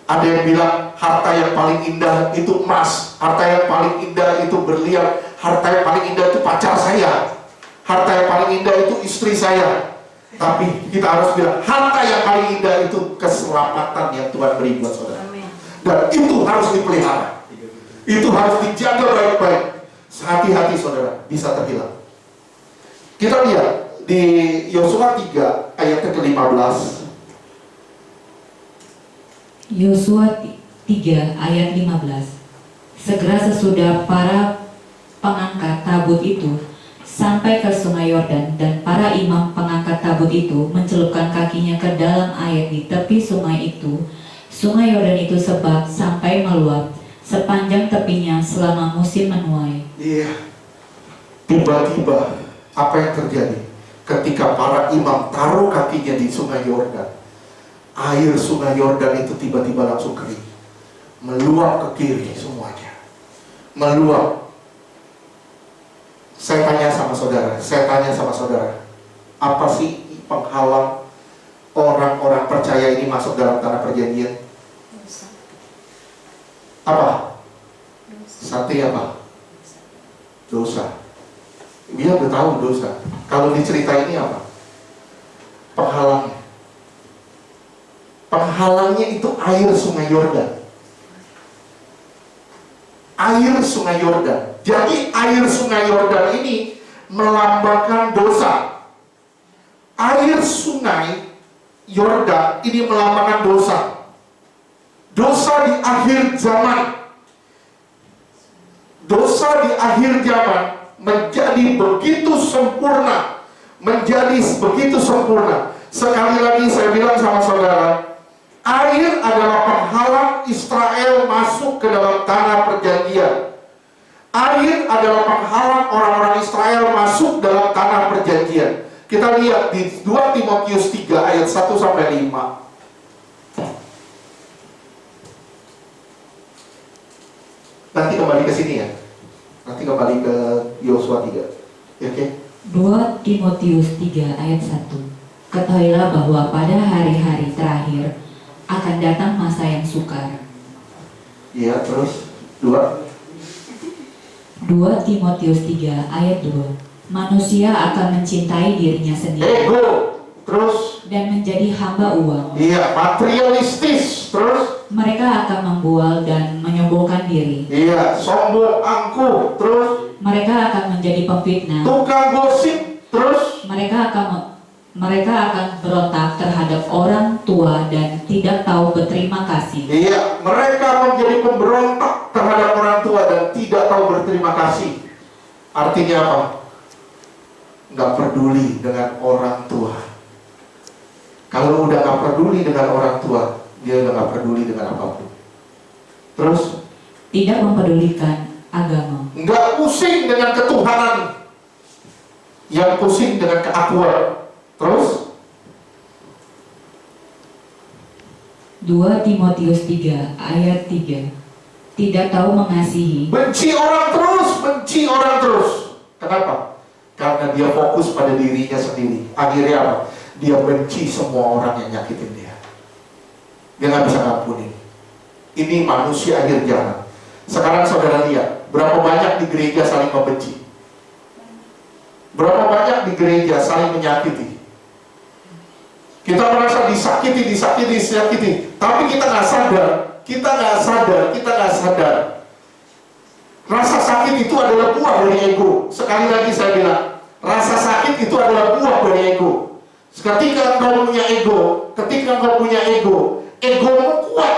Ada yang bilang harta yang paling indah itu emas, harta yang paling indah itu berlian, harta yang paling indah itu pacar saya, harta yang paling indah itu istri saya. Tapi kita harus bilang harta yang paling indah itu keselamatan yang Tuhan beri buat saudara. Dan itu harus dipelihara, itu harus dijaga baik-baik. Hati-hati saudara, bisa terhilang. Kita lihat di Yosua 3 ayat ke-15. Yosua 3 ayat 15. Segera sesudah para pengangkat tabut itu sampai ke sungai Yordan, dan para imam pengangkat tabut itu mencelupkan kakinya ke dalam air di tepi sungai itu. Sungai Yordan itu sebab sampai meluap sepanjang tepinya selama musim menuai. Iya. Tiba-tiba apa yang terjadi ketika para imam taruh kakinya di sungai Yordan? Air sungai Yordan itu tiba-tiba langsung kering, meluap ke kiri semuanya, meluap. Saya tanya sama saudara, apa sih penghalang orang-orang percaya ini masuk dalam tanah perjanjian? Apa? Satu apa? Dosa. Dia udah tahu dosa. Kalau dicerita ini apa? Penghalangnya. Penghalangnya itu air sungai Yordan. Air sungai Yordan. Jadi air sungai Yordan ini melambangkan dosa. Air sungai Yordan ini melambangkan dosa. Dosa di akhir zaman. Dosa di akhir zaman menjadi begitu sempurna. Menjadi begitu sempurna. Sekali lagi saya bilang sama saudara, air Israel masuk ke dalam tanah perjanjian. Air adalah penghalang orang-orang Israel masuk dalam tanah perjanjian. Kita lihat di 2 Timotius 3 ayat 1 sampai 5. Nanti kembali ke sini ya. Nanti kembali ke Yosua 3. Ya, oke? 2 Timotius 3 ayat 1. Ketahuilah bahwa pada hari-hari terakhir akan datang masa yang sukar. Iya, terus 2. 2 Timotius 3 ayat 2. Manusia akan mencintai dirinya sendiri Ego. Terus dan menjadi hamba uang. iya, materialistis. Terus Mereka akan membual dan menyombongkan diri. iya, sombong, angkuh. Terus Mereka akan menjadi pemfitnah. tukang gosip. Terus Mereka akan berontak terhadap orang tua dan tidak tahu berterima kasih. iya, mereka menjadi pemberontak terhadap orang tua dan tidak tahu berterima kasih. Artinya apa? Nggak peduli dengan orang tua. Kalau udah nggak peduli dengan orang tua, dia udah nggak peduli dengan apapun. Terus Tidak mempedulikan agama. nggak pusing dengan ketuhanan, yang pusing dengan keakuan. Terus 2 Timotius 3 ayat 3. Tidak tahu mengasihi. benci orang terus, benci orang terus. Kenapa? Karena dia fokus pada dirinya sendiri. Akhirnya apa? Dia benci semua orang yang nyakitin dia. Dia nggak bisa ngampunin. Ini manusia akhir zaman. Sekarang saudara lihat, berapa banyak di gereja saling membenci, berapa banyak di gereja saling menyakiti. Kita merasa disakiti, tapi kita nggak sadar. Rasa sakit itu adalah buah dari ego. Sekali lagi saya bilang, rasa sakit itu adalah buah dari ego. Ketika engkau punya ego, egomu kuat.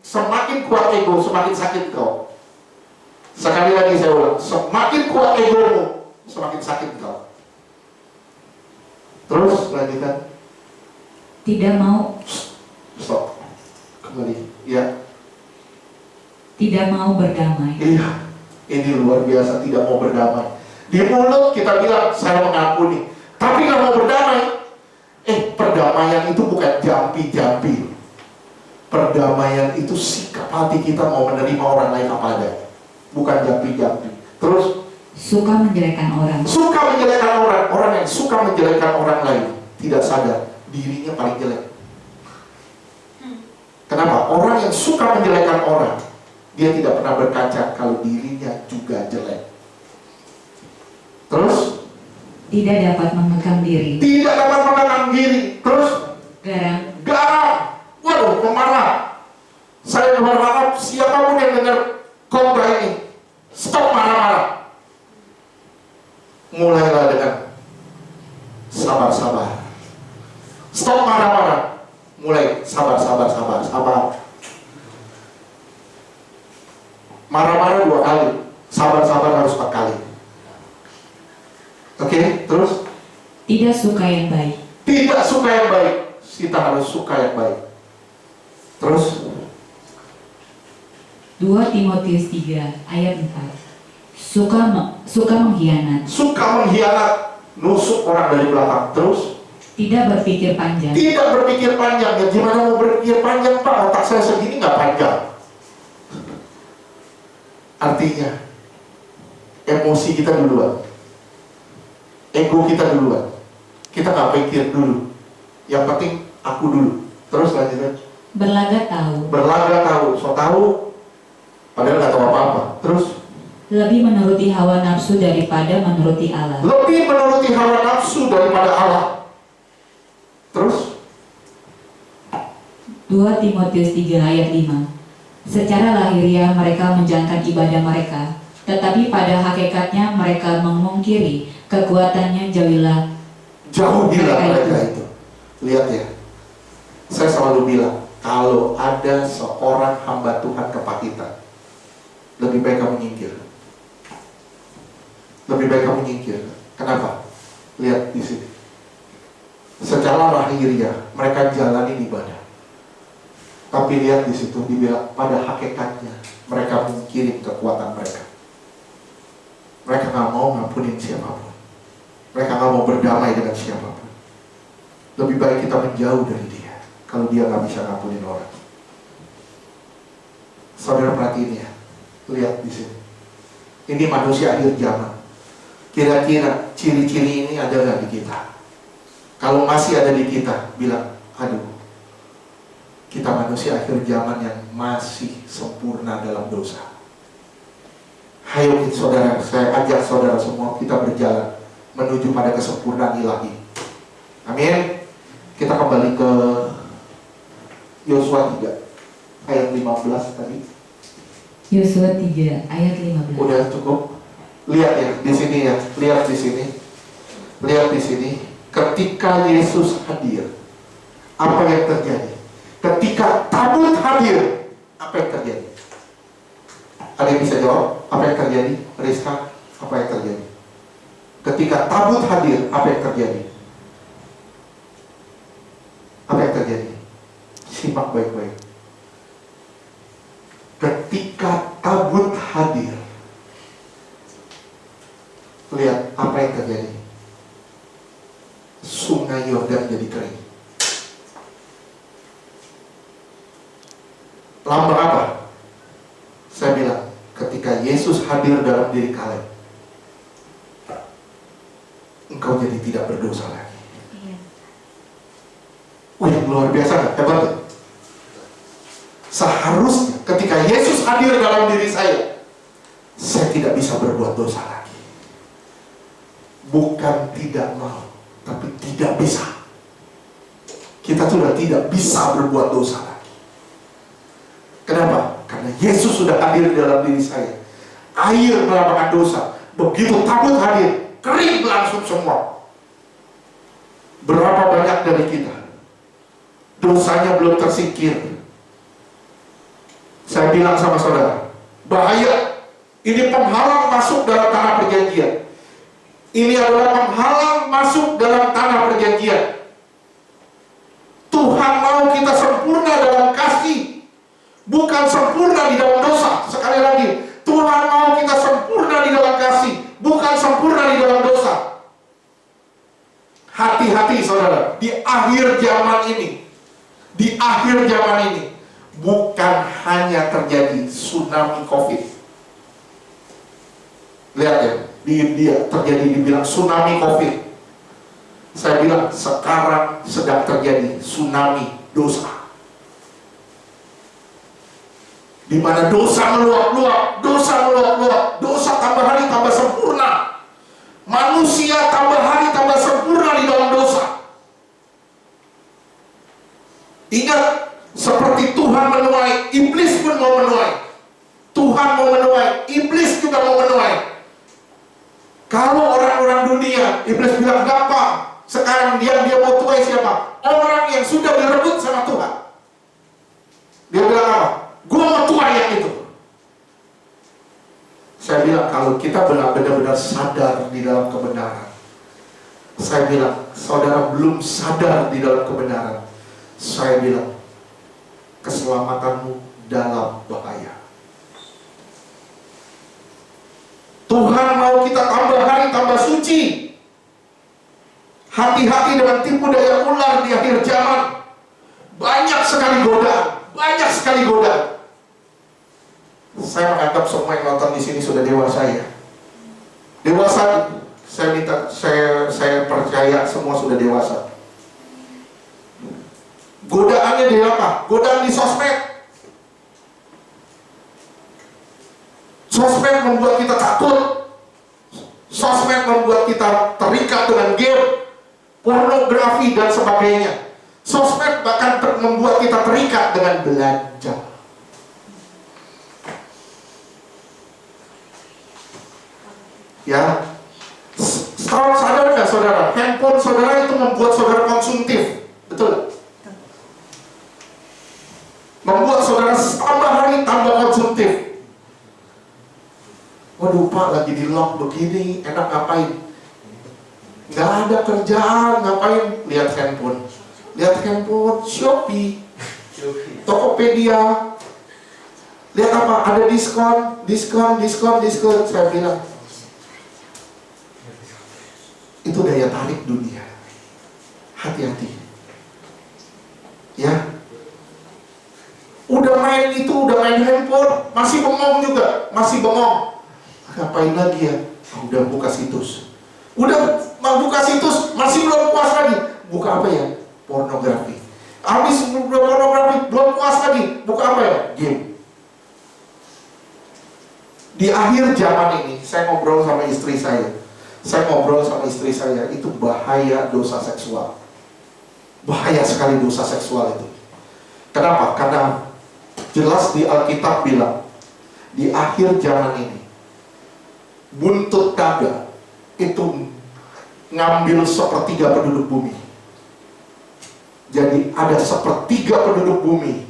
Semakin kuat ego, semakin sakit kau. Sekali lagi saya ulang, semakin kuat egomu, semakin sakit kau. Terus lanjutkan. Tidak mau Stop. Kembali. Ya. Tidak mau berdamai. Iya. Ini luar biasa, tidak mau berdamai. Di mulut kita bilang saya mengampuni, tapi nggak mau berdamai. Perdamaian itu bukan jampi-jampi. Perdamaian itu sikap hati kita mau menerima orang lain apa adanya, bukan jampi-jampi. Terus Suka menjelekkan orang. orang yang suka menjelekkan orang lain tidak sadar dirinya paling jelek. Kenapa? Orang yang suka menjelekkan orang, dia tidak pernah berkaca kalau dirinya juga jelek. Terus Tidak dapat mengekang diri. Terus Garam. waduh, pemarah. Saya berharap siapapun yang dengar khotbah ini, stop marah-marah. Mulailah dengan sabar. Stop marah-marah. Mulai sabar. Marah-marah 2 kali, sabar harus 4 kali. Oke, terus Tidak suka yang baik. tidak suka yang baik, kita harus suka yang baik. Terus 2 Timotius 3 ayat 4. Suka mengkhianat. Nusuk orang dari belakang. Terus Tidak berpikir panjang. tidak berpikir panjang. Ya gimana mau berpikir panjang, Pak? Otak saya segini nggak panjang. Artinya emosi kita duluan, ego kita duluan. Kita nggak pikir dulu. Yang penting aku dulu. Terus lanjutnya. Berlagak tahu. So tahu padahal nggak tahu apa-apa. Terus Lebih menuruti hawa nafsu daripada menuruti Allah. lebih menuruti hawa nafsu daripada Allah. Terus 2 Timotius 3 ayat 5. Secara lahiriah mereka menjalankan ibadah mereka, tetapi pada hakikatnya mereka memungkiri kekuatannya. Jauhilah mereka itu. Lihat ya, saya selalu bilang, kalau ada seorang hamba Tuhan kepahitan, lebih baik kamu nyingkir. Kenapa? Lihat di sini. Secara lahiriah mereka jalani ibadah, Tapi lihat di situ dibilang pada hakikatnya mereka mengkirim kekuatan mereka. Mereka nggak mau ngampunin siapapun. Mereka nggak mau berdamai dengan siapapun. Lebih baik kita menjauh dari dia kalau dia nggak bisa ngampunin orang. Saudara perhatiin ya, lihat di sini. Ini manusia akhir zaman. Kira-kira ciri-ciri ini ada nggak di kita? Kalau masih ada di kita, bilang, aduh, kita manusia akhir zaman yang masih sempurna dalam dosa. Ayo saudara, saya ajak saudara semua kita berjalan menuju pada kesempurnaan ilahi. Amin. Kita kembali ke Yosua 3 ayat 15 tadi. Yosua 3 ayat 15. Udah cukup. Lihat ya di sini ya, lihat di sini. Lihat di sini. Ketika Yesus hadir, apa yang terjadi? Ketika tabut hadir, apa yang terjadi? Ada yang bisa jawab? Apa yang terjadi? Rizka, apa yang terjadi? Ketika tabut hadir, apa yang terjadi? Apa yang terjadi? Simak baik-baik. Ketika tabut hadir, lihat apa yang terjadi. Sungai Yordan jadi kering. Lambang apa? Saya bilang, ketika Yesus hadir dalam diri kalian, engkau jadi tidak berdosa lagi. Wih, luar biasa kan? Hebat kan? Seharusnya ketika Yesus hadir dalam diri saya tidak bisa berbuat dosa lagi. Bukan tidak mau, tapi tidak bisa. Kita sudah tidak bisa berbuat dosa lagi. Kenapa? Karena Yesus sudah hadir dalam diri saya. Air melambangkan dosa. Begitu tabut hadir, kering langsung semua. Berapa banyak dari kita dosanya belum tersingkir? Saya bilang sama saudara, bahaya. Ini penghalang masuk dalam tanah perjanjian. Ini adalah penghalang masuk dalam tanah perjanjian. Tuhan mau kita sempurna dalam kasih, bukan sempurna di dalam dosa. Sekali lagi, Tuhan mau kita sempurna di dalam kasih, bukan sempurna di dalam dosa. Hati-hati saudara, di akhir zaman ini, bukan hanya terjadi tsunami COVID. Lihat ya, di India terjadi dibilang tsunami COVID. Saya bilang sekarang sedang terjadi tsunami dosa. Di mana dosa meluap-luap, dosa tambah hari tambah sempurna. Manusia tambah hari tambah sempurna di dalam dosa. Ingat, seperti Tuhan menuai, iblis pun mau menuai. Tuhan mau menuai, iblis juga mau menuai. Kalau orang-orang dunia, iblis bilang gampang. Sekarang dia mau tuai siapa? Orang yang sudah direbut sama Tuhan. Dia bilang apa? Gua mau tuai yang itu. Saya bilang kalau kita benar-benar sadar di dalam kebenaran. Saya bilang, saudara belum sadar di dalam kebenaran. Saya bilang, keselamatanmu dalam bahaya. Tuhan mau kita tambah hari tambah suci. Hati-hati dengan tipu daya ular di akhir zaman. Banyak sekali godaan. Saya menganggap semua yang nonton di sini sudah dewasa ya. Dewasa, saya percaya semua sudah dewasa. Godaannya di apa? Godaan di sosmed. Sosmed membuat kita takut. Sosmed membuat kita terikat dengan game, pornografi dan sebagainya. Sosmed bahkan membuat kita terikat dengan belanja. Ya, sadar nggak saudara? Handphone saudara itu membuat saudara konsumtif, betul? Membuat saudara tambah hari tambah konsumtif. Waduh Pak, lagi di lock begini, enak ngapain? Nggak ada kerjaan, ngapain? Lihat handphone, Shopee. Tokopedia. Lihat apa? Ada diskon. Saya bilang, itu daya tarik dunia. Hati-hati. Ya. Udah main handphone, masih bengong juga, Ngapain lagi ya? Udah buka situs. Udah mau buka situs, masih belum puas lagi. Buka apa ya? Pornografi. Habis pornografi, belum puas lagi. Buka apa ya? Game. Di akhir zaman ini, saya ngobrol sama istri saya. Itu bahaya dosa seksual. Bahaya sekali dosa seksual itu. Kenapa? Karena jelas di Alkitab bilang, di akhir zaman ini, buntut naga itu ngambil 1/3 penduduk bumi. Jadi ada 1/3 penduduk bumi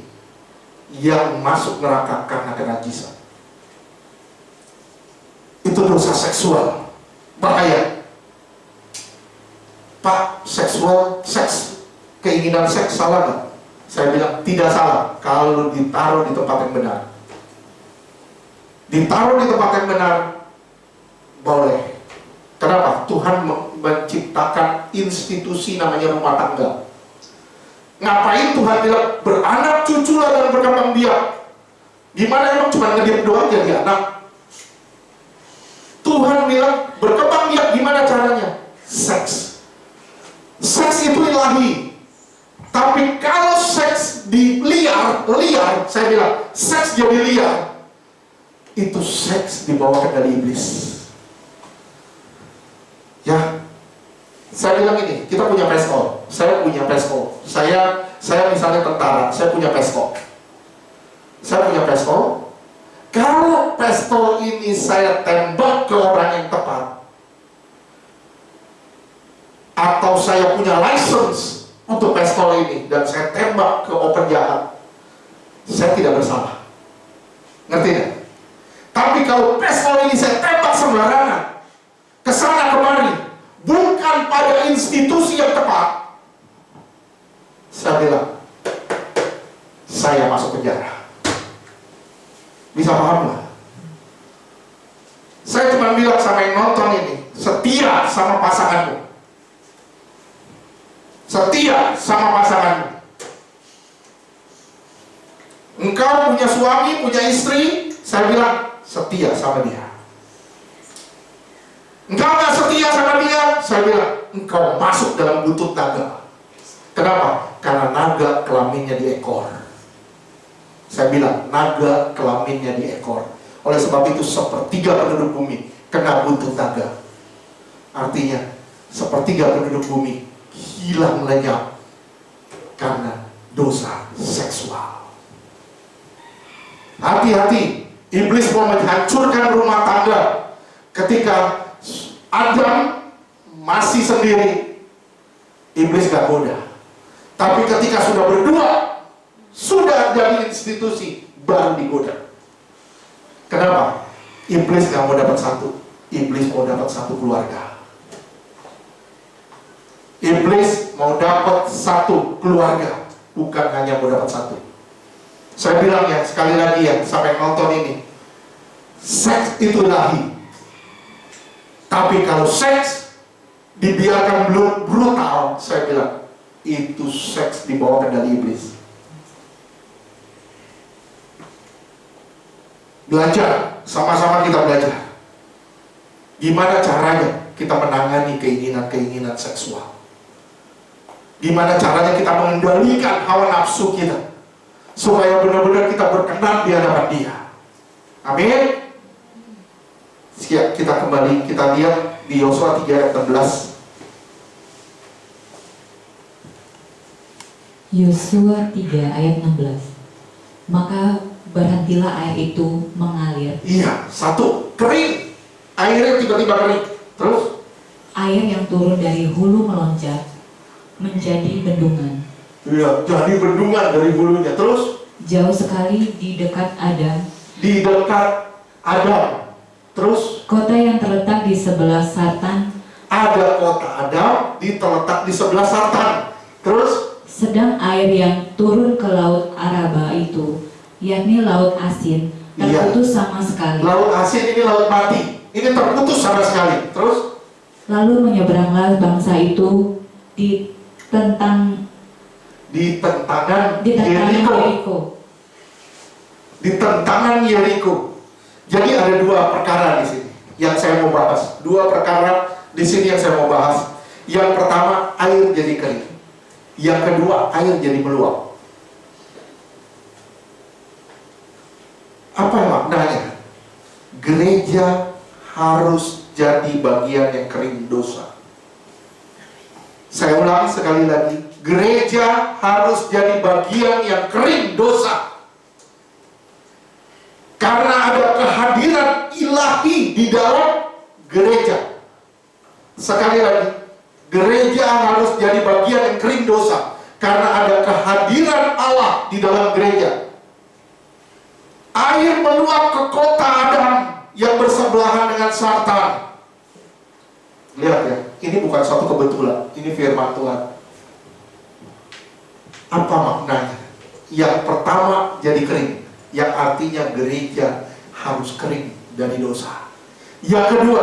yang masuk neraka karena kenajisan. Itu dosa seksual. Bahaya. Pak, seks, keinginan seks salah nggak? Saya bilang tidak salah kalau ditaruh di tempat yang benar. Ditaruh di tempat yang benar, boleh. Kenapa? Tuhan menciptakan institusi namanya rumah tangga. Ngapain Tuhan bilang beranak cuculah dan berkembang biak? Gimana emang cuma ngediam doang jadi anak? Tuhan bilang berkembang biak, gimana caranya? Seks. Seks itu ilahi. Tapi kalau seks di liar, saya bilang seks jadi liar, itu seks dibawakan dari iblis. Ya, saya bilang ini, kita punya pistol. Saya misalnya tentara, saya punya pistol. Kalau pistol ini saya tembak ke orang yang tepat, atau saya punya license untuk pistol ini dan saya tembak ke open jahat, saya tidak bersalah. Ngerti gak? Tapi kalau pistol ini saya tembak sembarangan, kesana kemari, bukan pada institusi yang tepat, saya bilang, saya masuk penjara. Bisa paham gak? Saya cuma bilang sama yang nonton ini, setia sama pasanganmu. Setia sama pasanganmu. Engkau punya suami, punya istri, saya bilang setia sama dia. Engkau gak setia sama dia, saya bilang engkau masuk dalam buntut naga. Kenapa? Karena naga kelaminnya di ekor. Saya bilang naga kelaminnya di ekor. Oleh sebab itu 1/3 penduduk bumi kena buntut naga. Artinya 1/3 penduduk bumi hilang lenyap karena dosa seksual. Hati-hati, iblis mau menghancurkan rumah tangga. Ketika Adam masih sendiri, iblis gak goda. Tapi ketika sudah berdua, sudah jadi institusi, baru digoda. Kenapa? Iblis gak mau dapat satu. Iblis mau dapat satu keluarga. Iblis mau dapat satu keluarga, bukan hanya mau dapat satu. Saya bilang ya, sekali lagi ya, sampai nonton ini, seks itu ilahi. Tapi kalau seks dibiarkan brutal, saya bilang itu seks dibawakan dari iblis. Belajar, sama-sama kita belajar. Gimana caranya kita menangani keinginan-keinginan seksual? Gimana caranya kita mengendalikan hawa nafsu kita supaya benar-benar kita berkenan di hadapan Dia. Amin. Siap, kita kembali, kita lihat di Yosua 3 ayat 16. Yosua 3 ayat 16. Maka berhentilah air itu mengalir. Iya, satu, kering. Airnya tiba-tiba kering. Terus? Air yang turun dari hulu melonjak menjadi bendungan. Iya, jadi bendungan dari hulunya. Terus? Jauh sekali di dekat Adam. Di dekat Adam. Terus? Kota yang terletak di sebelah Sartan. Ada kota Adam terletak di sebelah Sartan. Terus? Sedang air yang turun ke laut Araba itu, yakni laut asin, terputus sama sekali. Laut asin ini laut mati. Ini terputus sama sekali. Terus? Lalu menyeberanglah bangsa itu di tentangan Yeriko. Di tentangan Yeriko. Jadi ada dua perkara di sini yang saya mau bahas. Dua perkara di sini yang saya mau bahas. Yang pertama, air jadi kering. Yang kedua, air jadi meluap. Apa maknanya? Gereja harus jadi bagian yang kering dosa. Saya ulangi sekali lagi, gereja harus jadi bagian yang kering dosa. Karena ada kehadiran ilahi di dalam gereja. Sekali lagi, gereja harus jadi bagian yang kering dosa. Karena ada kehadiran Allah di dalam gereja. Air meluap ke kota Adam yang bersebelahan dengan Sartan. Lihat ya, ini bukan suatu kebetulan, ini firman Tuhan. Apa maknanya? Yang pertama jadi kering, yang artinya gereja harus kering dari dosa. Yang kedua,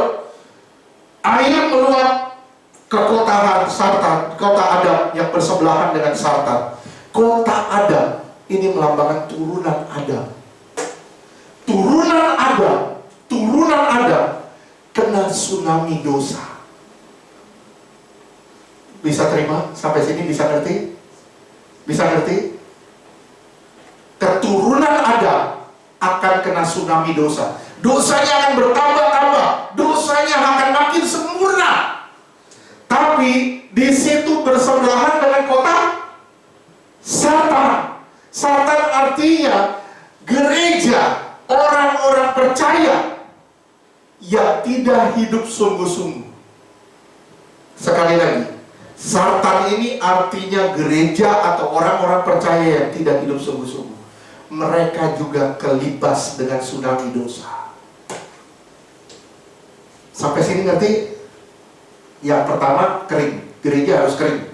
air meluap ke kota Sartan, kota Adam yang bersebelahan dengan Sartan. Kota Adam ini melambangkan turunan Adam. Turunan Adam kena tsunami dosa. Bisa terima? Sampai sini bisa ngerti? Bisa ngerti? Keturunan Adam akan kena tsunami dosa. Dosanya akan bertambah-tambah. Dosanya akan makin sempurna. Tapi di situ bersebelahan dengan kota Satan. Satan artinya gereja, orang-orang percaya yang tidak hidup sungguh-sungguh. Sekali lagi, Satan ini artinya gereja atau orang-orang percaya yang tidak hidup sungguh-sungguh. Mereka juga kelibas dengan tsunami dosa. Sampai sini ngerti? Yang pertama, kering. Gereja harus kering.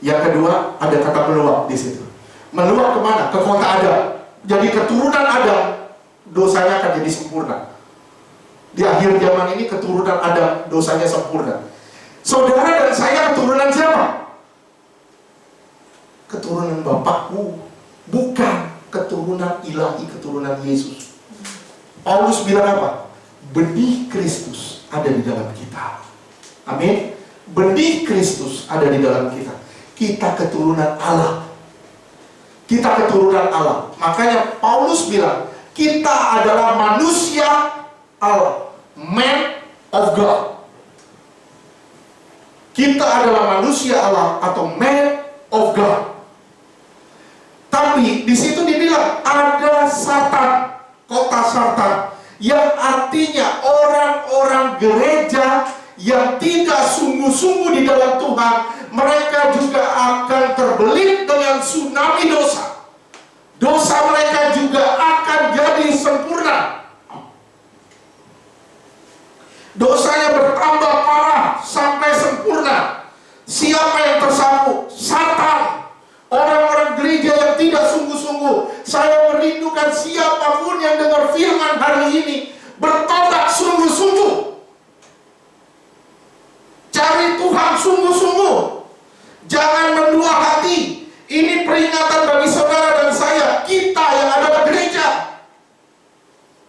Yang kedua, ada kata meluap di situ. Meluap kemana? Ke kota Adam. Jadi keturunan Adam, dosanya akan jadi sempurna. Di akhir zaman ini keturunan Adam, dosanya sempurna. Saudara dan saya keturunan siapa? Keturunan bapakku. Bukan keturunan ilahi, keturunan Yesus. Paulus bilang apa? Benih Kristus ada di dalam kita. Amin. Benih Kristus ada di dalam kita. Kita keturunan Allah. Kita keturunan Allah. Makanya Paulus bilang, kita adalah manusia Allah. Man of God. Kita adalah manusia Allah atau man of God. Tapi di situ dibilang ada Satan, kota Satan, yang artinya orang-orang gereja yang tidak sungguh-sungguh di dalam Tuhan, mereka juga akan terbelit dengan tsunami dosa. Dosa mereka juga akan jadi sempurna. Dosanya bertambah parah sampai sempurna. Siapa yang tersapu? Satan. Orang-orang gereja yang tidak sungguh-sungguh. Saya merindukan siapapun yang dengar firman hari ini bertobat sungguh-sungguh. Cari Tuhan sungguh-sungguh. Jangan mendua hati. Ini peringatan bagi saudara dan saya. Kita yang adalah gereja.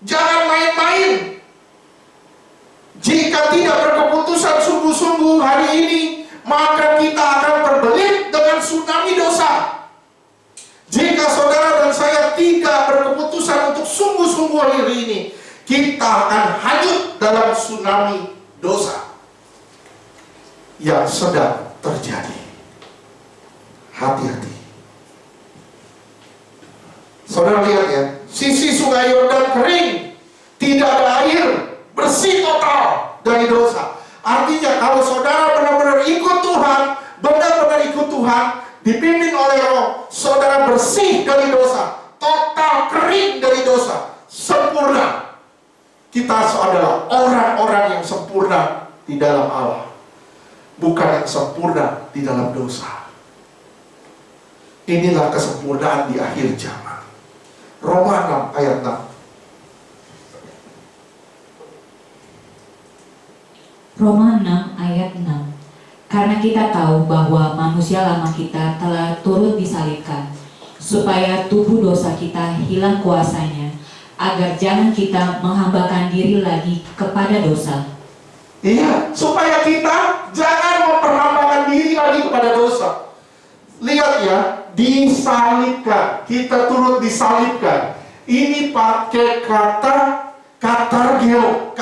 Jangan main-main. Jika tidak berkeputusan sungguh-sungguh hari ini, maka kita akan terbelit dengan tsunami dosa. Jika saudara dan saya tidak berkeputusan untuk sungguh-sungguh hari ini, kita akan hanyut dalam tsunami dosa yang sedang terjadi. Hati-hati. Saudara lihat ya, sisi sungai Yordan kering, tidak ada air, bersih total dari dosa. Artinya kalau saudara benar-benar ikut Tuhan, benar-benar ikut Tuhan, dipimpin oleh Roh, saudara bersih dari dosa, total kering dari dosa, sempurna. Kita adalah orang-orang yang sempurna di dalam Allah, bukan yang sempurna di dalam dosa. Inilah kesempurnaan di akhir zaman. Roma 6 ayat 6. Roma 6 ayat 6. Karena kita tahu bahwa manusia lama kita telah turut disalibkan, supaya tubuh dosa kita hilang kuasanya, agar jangan kita menghambakan diri lagi kepada dosa. Iya, supaya kita jangan memperhambakan diri lagi kepada dosa. Lihat ya, disalibkan, kita turut disalibkan. Ini pakai kata katargeo.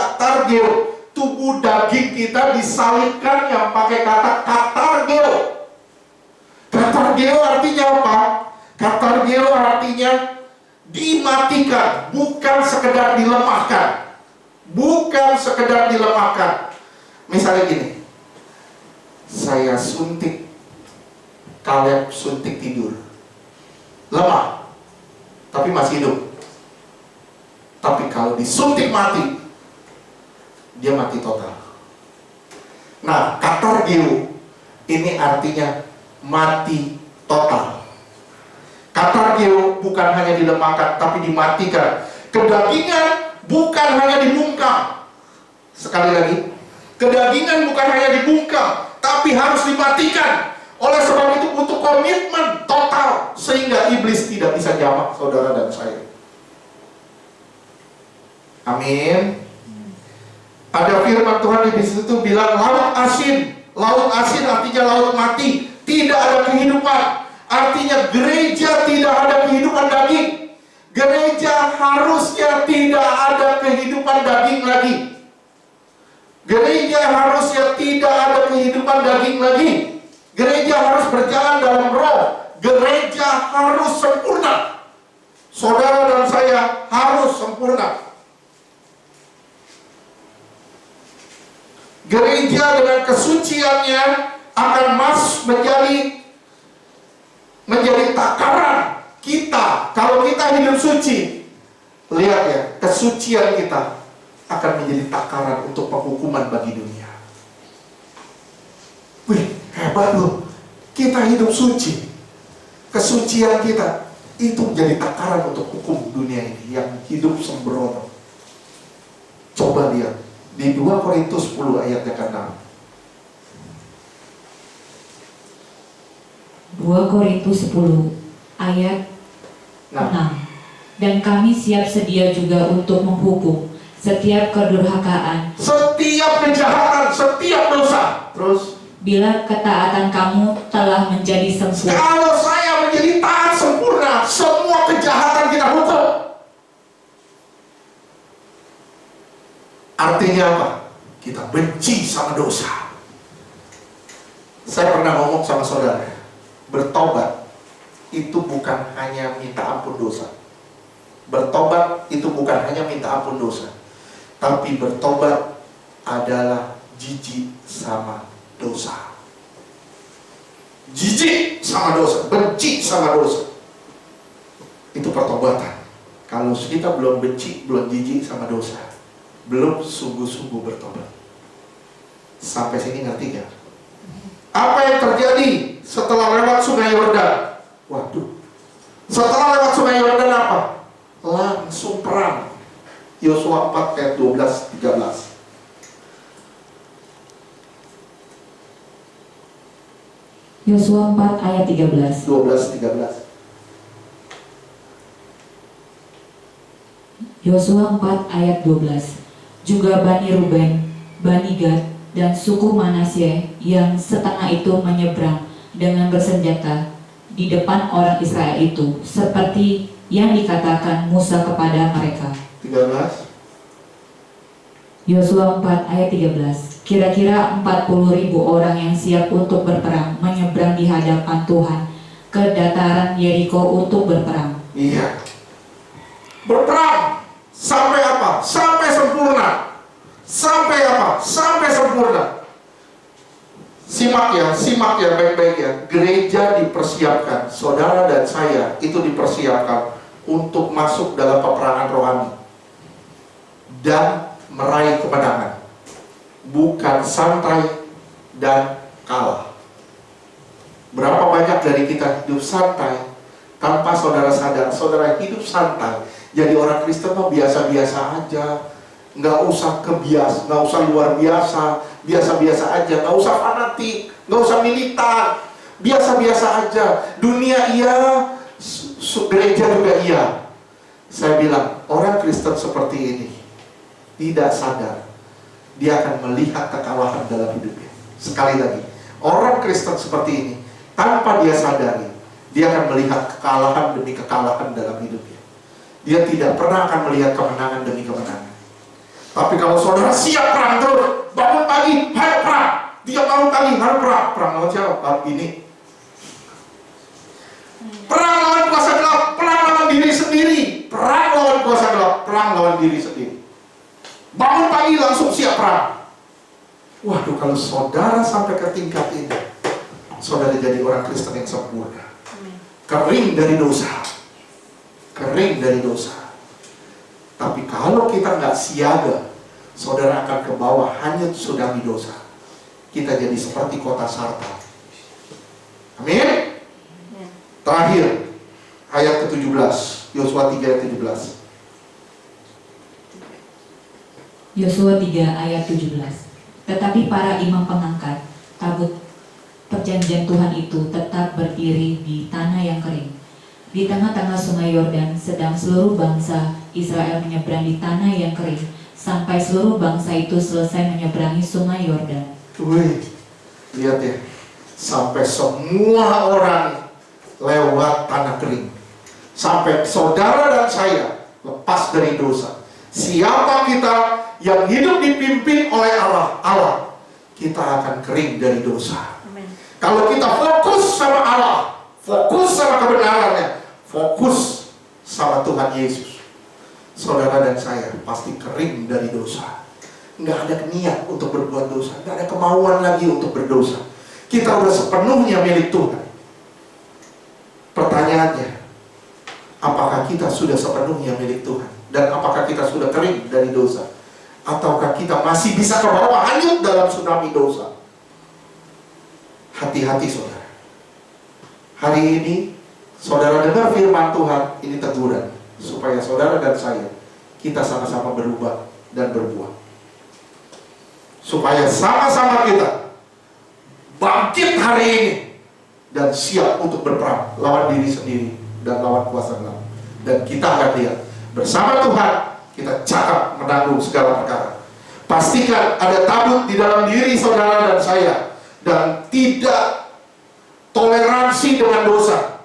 Tubuh daging kita disalibkan yang pakai kata katargeo. Katargeo artinya apa? Katargeo artinya dimatikan, bukan sekedar dilemahkan. Bukan sekedar dilemahkan. Misalnya gini, saya suntik, Kaleb suntik tidur, lemah, tapi masih hidup. Tapi kalau disuntik mati, dia mati total. Nah, katargeo ini artinya mati total. Katargeo bukan hanya dilemahkan, tapi dimatikan. Kedagingan bukan hanya dibungkam. Sekali lagi, kedagingan bukan hanya dibungkam, tapi harus dimatikan. Oleh sebab itu butuh komitmen total, sehingga iblis tidak bisa jamak saudara dan saya. Amin. Ada firman Tuhan di situ bilang laut asin. Laut asin artinya laut mati, tidak ada kehidupan. Artinya gereja tidak ada kehidupan daging. Gereja harusnya tidak ada kehidupan daging lagi. Gereja harusnya tidak ada kehidupan daging lagi. Gereja harus berjalan dalam roh. Gereja harus sempurna. Saudara dan saya harus sempurna. Gereja dengan kesuciannya akan menjadi takaran kita. Kalau kita hidup suci, lihat ya, kesucian kita akan menjadi takaran untuk penghukuman bagi dunia. Wih, hebat loh. Kita hidup suci. Kesucian kita itu menjadi takaran untuk hukum dunia ini yang hidup sembrono. Coba lihat di 2 Korintus 10 ayat yang ke-6. 2 Korintus 10 ayat 6. Dan kami siap sedia juga untuk menghukum setiap kedurhakaan, Setiap kejahatan, setiap dosa. Terus, bila ketaatan kamu telah menjadi sempurna. kalau saya menjadi taat sempurna, semua kejahatan kita hukum. Artinya apa? Kita benci sama dosa. Saya pernah ngomong sama saudara, bertobat itu bukan hanya minta ampun dosa. Bertobat itu bukan hanya minta ampun dosa, tapi bertobat adalah jijik sama dosa. Jijik sama dosa, benci sama dosa. Itu pertobatan. Kalau kita belum benci, belum jijik sama dosa, belum sungguh-sungguh bertobat. Sampai sini ngerti gak? Apa yang terjadi setelah lewat sungai Yordan? Waduh, setelah lewat sungai Yordan apa? Langsung perang. Yosua 4 ayat 12-13. Yosua 4 ayat 13. 12-13. Yosua 4 ayat 12. Juga Bani Ruben, Bani Gad, dan suku Manasye yang setengah itu menyeberang dengan bersenjata di depan orang Israel itu, seperti yang dikatakan Musa kepada mereka. 13. Yosua 4 ayat 13. Kira-kira 40.000 orang yang siap untuk berperang menyeberang di hadapan Tuhan ke dataran Yeriko untuk berperang. Iya. Berperang sampai apa? Sampai sempurna. Sampai apa? Sampai sempurna. Simak ya baik-baik ya. Gereja dipersiapkan, saudara dan saya itu dipersiapkan untuk masuk dalam peperangan rohani dan meraih kemenangan. Bukan santai dan kalah. Berapa banyak dari kita hidup santai tanpa saudara sadar, saudara hidup santai. Jadi orang Kristen mah biasa-biasa aja, nggak usah nggak usah luar biasa, biasa-biasa aja, nggak usah fanatik, nggak usah militan, biasa-biasa aja. Dunia iya, gereja juga iya. Saya bilang orang Kristen seperti ini tidak sadar, dia akan melihat kekalahan dalam hidupnya. Sekali lagi, orang Kristen seperti ini tanpa dia sadari, dia akan melihat kekalahan demi kekalahan dalam hidupnya. Dia tidak pernah akan melihat kemenangan demi kemenangan. Tapi kalau saudara siap perang terus, bangun pagi, hari perang. Dia bangun pagi, hari perang. Perang lawan siapa? Ini. Perang lawan kuasa gelap, perang lawan diri sendiri. Perang lawan kuasa gelap, perang lawan diri sendiri. Bangun pagi langsung siap perang. Waduh, kalau saudara sampai ke tingkat ini, saudara jadi orang Kristen yang sempurna. Kering dari dosa. Kering dari dosa. Tapi kalau kita nggak siaga, saudara akan ke bawah hanyut tsunami dosa. Kita jadi seperti kota Sarta. Amin. Terakhir, ayat ke-17, Yosua 3 ayat 17. Yosua 3 ayat 17. Tetapi para imam pengangkat tabut perjanjian Tuhan itu tetap berdiri di tanah yang kering, di tengah-tengah sungai Yordan, sedang seluruh bangsa Israel menyeberang di tanah yang kering, sampai seluruh bangsa itu selesai menyeberangi sungai Yordan. Wih, lihat ya, sampai semua orang lewat tanah kering, sampai saudara dan saya lepas dari dosa. Siapa kita yang hidup dipimpin oleh Allah, kita akan kering dari dosa. Amin. Kalau kita fokus sama Allah, fokus sama kebenarannya, fokus sama Tuhan Yesus, saudara dan saya pasti kering dari dosa. Nggak ada niat untuk berbuat dosa, nggak ada kemauan lagi untuk berdosa. Kita udah sepenuhnya milik Tuhan. Pertanyaannya, apakah kita sudah sepenuhnya milik Tuhan? Dan apakah kita sudah kering dari dosa? Ataukah kita masih bisa ke bawah hanyut dalam tsunami dosa? Hati-hati saudara. Hari ini saudara dengar firman Tuhan, ini teguran supaya saudara dan saya kita sama-sama berubah dan berbuah. Supaya sama-sama kita bangkit hari ini dan siap untuk berperang lawan diri sendiri dan lawan kuasa gelap. Dan kita akan lihat bersama Tuhan kita cakap menanggung segala perkara. Pastikan ada tabut di dalam diri saudara dan saya, dan tidak toleransi dengan dosa.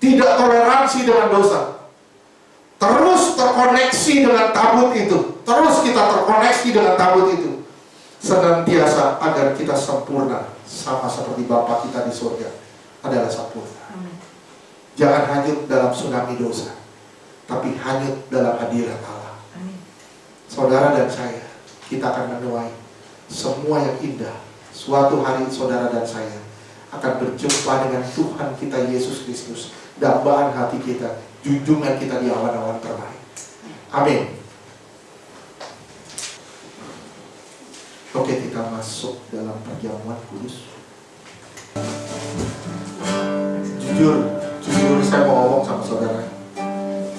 Tidak toleransi dengan dosa. Terus terkoneksi dengan tabut itu. Terus kita terkoneksi dengan tabut itu. Senantiasa agar kita sempurna, sama seperti Bapa kita di surga adalah sempurna. Amin. Jangan hanyut dalam tsunami dosa, tapi hanyut dalam hadirat Allah. Amin. Saudara dan saya, kita akan menuai semua yang indah. Suatu hari saudara dan saya akan berjumpa dengan Tuhan kita Yesus Kristus, dambaan hati kita, junjungan kita di awan-awan terbaik. Amin. Oke, kita masuk dalam perjamuan kudus. Jujur saya mau ngomong sama saudara.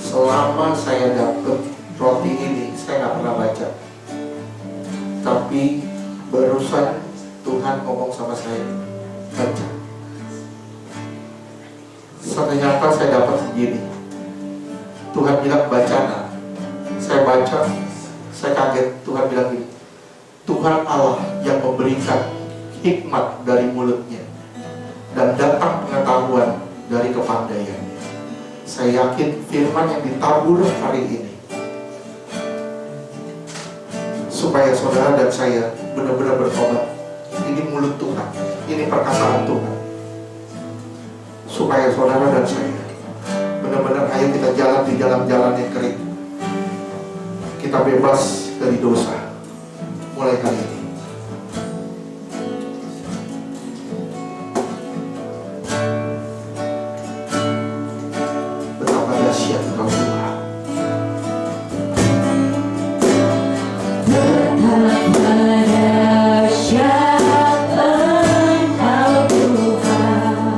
Selama saya dapet roti ini, saya nggak pernah baca. Tapi barusan Tuhan ngomong sama saya, baca. Ternyata saya dapat segini. Tuhan bilang baca nak. Saya baca, saya kaget. Tuhan bilang gini, Tuhan Allah yang memberikan hikmat dari mulutnya dan datang pengetahuan dari kepandaian. Saya yakin firman yang ditabur hari ini supaya saudara dan saya benar-benar bertobat. Ini mulut Tuhan, ini perkataan Tuhan. Supaya saudara dan saya benar-benar ayo kita jalan di dalam jalan yang kering. Kita bebas dari dosa mulai kali ini. Betapa dahsyat Engkau Tuhan. Betapa dahsyat Engkau Tuhan.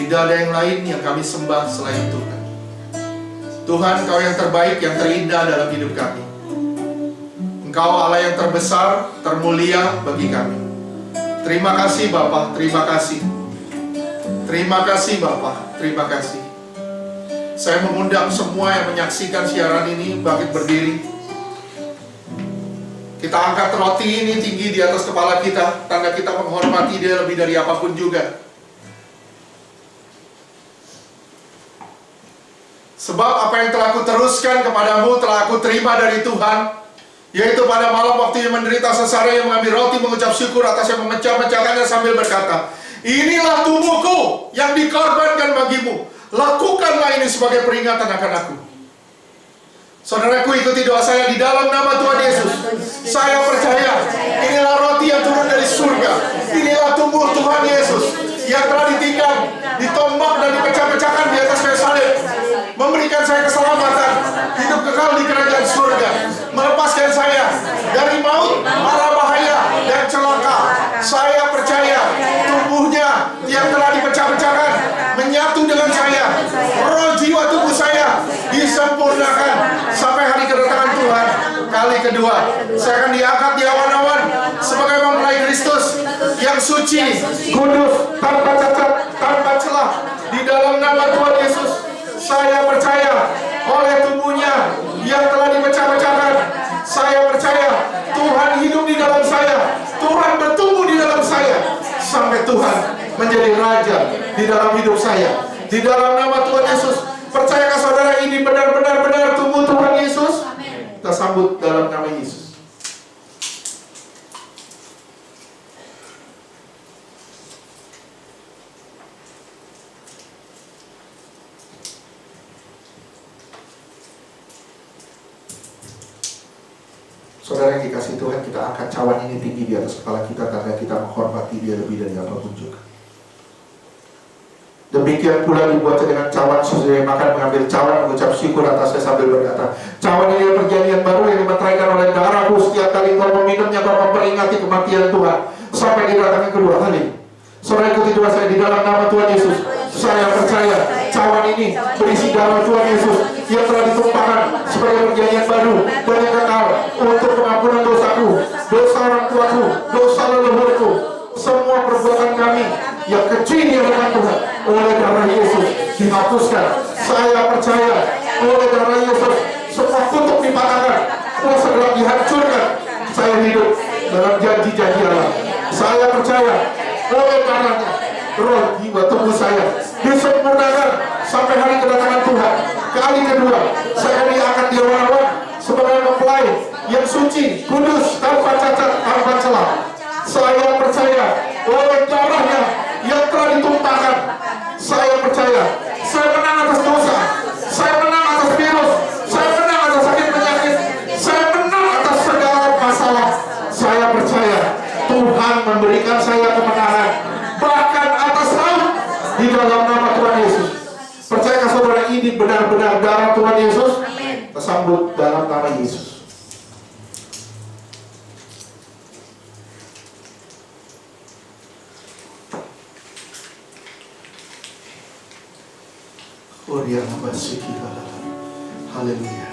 Tidak ada yang lain yang kami sembah selain Tuhan. Tuhan, Kau yang terbaik, yang terindah dalam hidup kami. Engkau Allah yang terbesar, termulia bagi kami. Terima kasih Bapa, terima kasih. Terima kasih Bapa, terima kasih. Saya mengundang semua yang menyaksikan siaran ini bangkit berdiri. Kita angkat roti ini tinggi di atas kepala kita, tanda kita menghormati Dia lebih dari apapun juga. Sebab apa yang telah kuteruskan kepadamu telah aku terima dari Tuhan, yaitu pada malam waktu yang menderita sesara yang mengambil roti mengucap syukur atas yang memecah-mecahkannya sambil berkata, inilah tubuhku yang dikorbankan bagimu, lakukanlah ini sebagai peringatan akan aku. Saudaraku, ikuti doa saya di dalam nama Tuhan Yesus. Saya percaya inilah roti yang turun dari surga, inilah tubuh Tuhan Yesus yang telah ditikam, ditombak dan dipecah-pecahkan di atas kayu salib, memberikan saya keselamatan, hidup kekal di kerajaan surga, melepaskan saya dari maut, mara bahaya, dan celaka. Saya percaya tubuhnya yang telah dipecah-pecahkan menyatu dengan saya. Roh jiwa tubuh saya disempurnakan sampai hari kedatangan Tuhan kali kedua. Saya akan diangkat di awan-awan sebagai mempelai Kristus yang suci, kudus, tanpa cacat, tanpa celah. Di dalam nama Tuhan Yesus, saya percaya oleh tubuhnya yang telah dipecah-pecahkan. Saya percaya Tuhan hidup di dalam saya, Tuhan bertumbuh di dalam saya, sampai Tuhan menjadi raja di dalam hidup saya. Di dalam nama Tuhan Yesus, percayakah saudara ini benar-benar tubuh Tuhan Yesus? Kita sambut dalam nama Yesus. Saudara yang dikasih Tuhan, kita angkat cawan ini tinggi di atas kepala kita, tanda kita menghormati Dia lebih dari apapun juga. Demikian pula dibuatnya dengan cawan sesudah makan, mengambil cawan, mengucap syukur atasnya sambil berkata, cawan ini adalah perjanjian baru yang dimeteraikan oleh darahku. Setiap kali kau meminumnya, kau memperingati kematian Tuhan sampai didatangkan kedua kali. Saudara, ikuti doa saya di dalam nama Tuhan Yesus. Saya percaya cawan ini berisi darah Tuhan Yesus yang telah ditumpahkan sebagai perjanjian baru dan yang kekal untuk pengampunan dosaku, dosa orang tuaku, dosa leluhurku, semua perbuatan kami yang kecil di hadapan Tuhan oleh darah Yesus dihapuskan. Saya percaya oleh darah Yesus semua kutuk dipatahkan, kuasa gelap dihancurkan. Saya hidup dalam janji-janji Allah. Saya percaya oleh karenanya roh jiwa tubuh saya disempurnakan sampai hari kedatangan Tuhan kali kedua. Saya diangkat di awan-awan sebagai mempelai yang suci, kudus, tanpa cacat, tanpa celah. Saya percaya oleh darahnya yang telah ditumpahkan. Saya percaya saya menang atas dosa, saya menang atas virus, saya menang atas sakit penyakit, saya menang atas segala masalah. Saya percaya Tuhan memberikan saya kemenangan bahkan atas laut di dalam nama Tuhan Yesus. Percayakah saudara ini benar-benar darah Tuhan Yesus? Kita sambut dalam nama Yesus. Haleluya.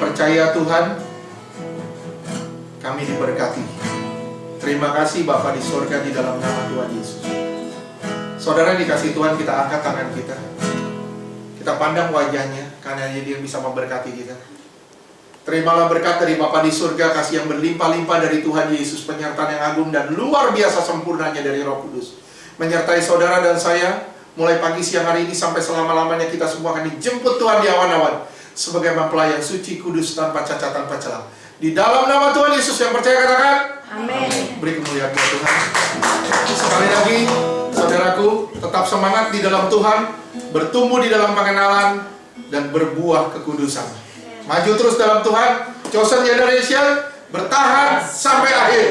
percaya Tuhan, kami diberkati. Terima kasih Bapa di surga di dalam nama Tuhan Yesus. Saudara dikasih Tuhan, kita angkat tangan kita. Kita pandang wajahnya, karena Dia bisa memberkati kita. Terimalah berkat dari Bapa di surga, kasih yang berlimpah-limpah dari Tuhan Yesus, penyertaan yang agung dan luar biasa sempurnanya dari Roh Kudus, menyertai saudara dan saya, mulai pagi siang hari ini sampai selama-lamanya. Kita semua akan dijemput Tuhan di awan-awan, sebagai mempelai yang suci, kudus, tanpa cacat, tanpa celah. Di dalam nama Tuhan Yesus, yang percaya katakan amin. Beri kemuliaan buat Tuhan. Sekali lagi, saudaraku, tetap semangat di dalam Tuhan, bertumbuh di dalam pengenalan, dan berbuah kekudusan. Maju terus dalam Tuhan. Chosen Generation, bertahan sampai akhir.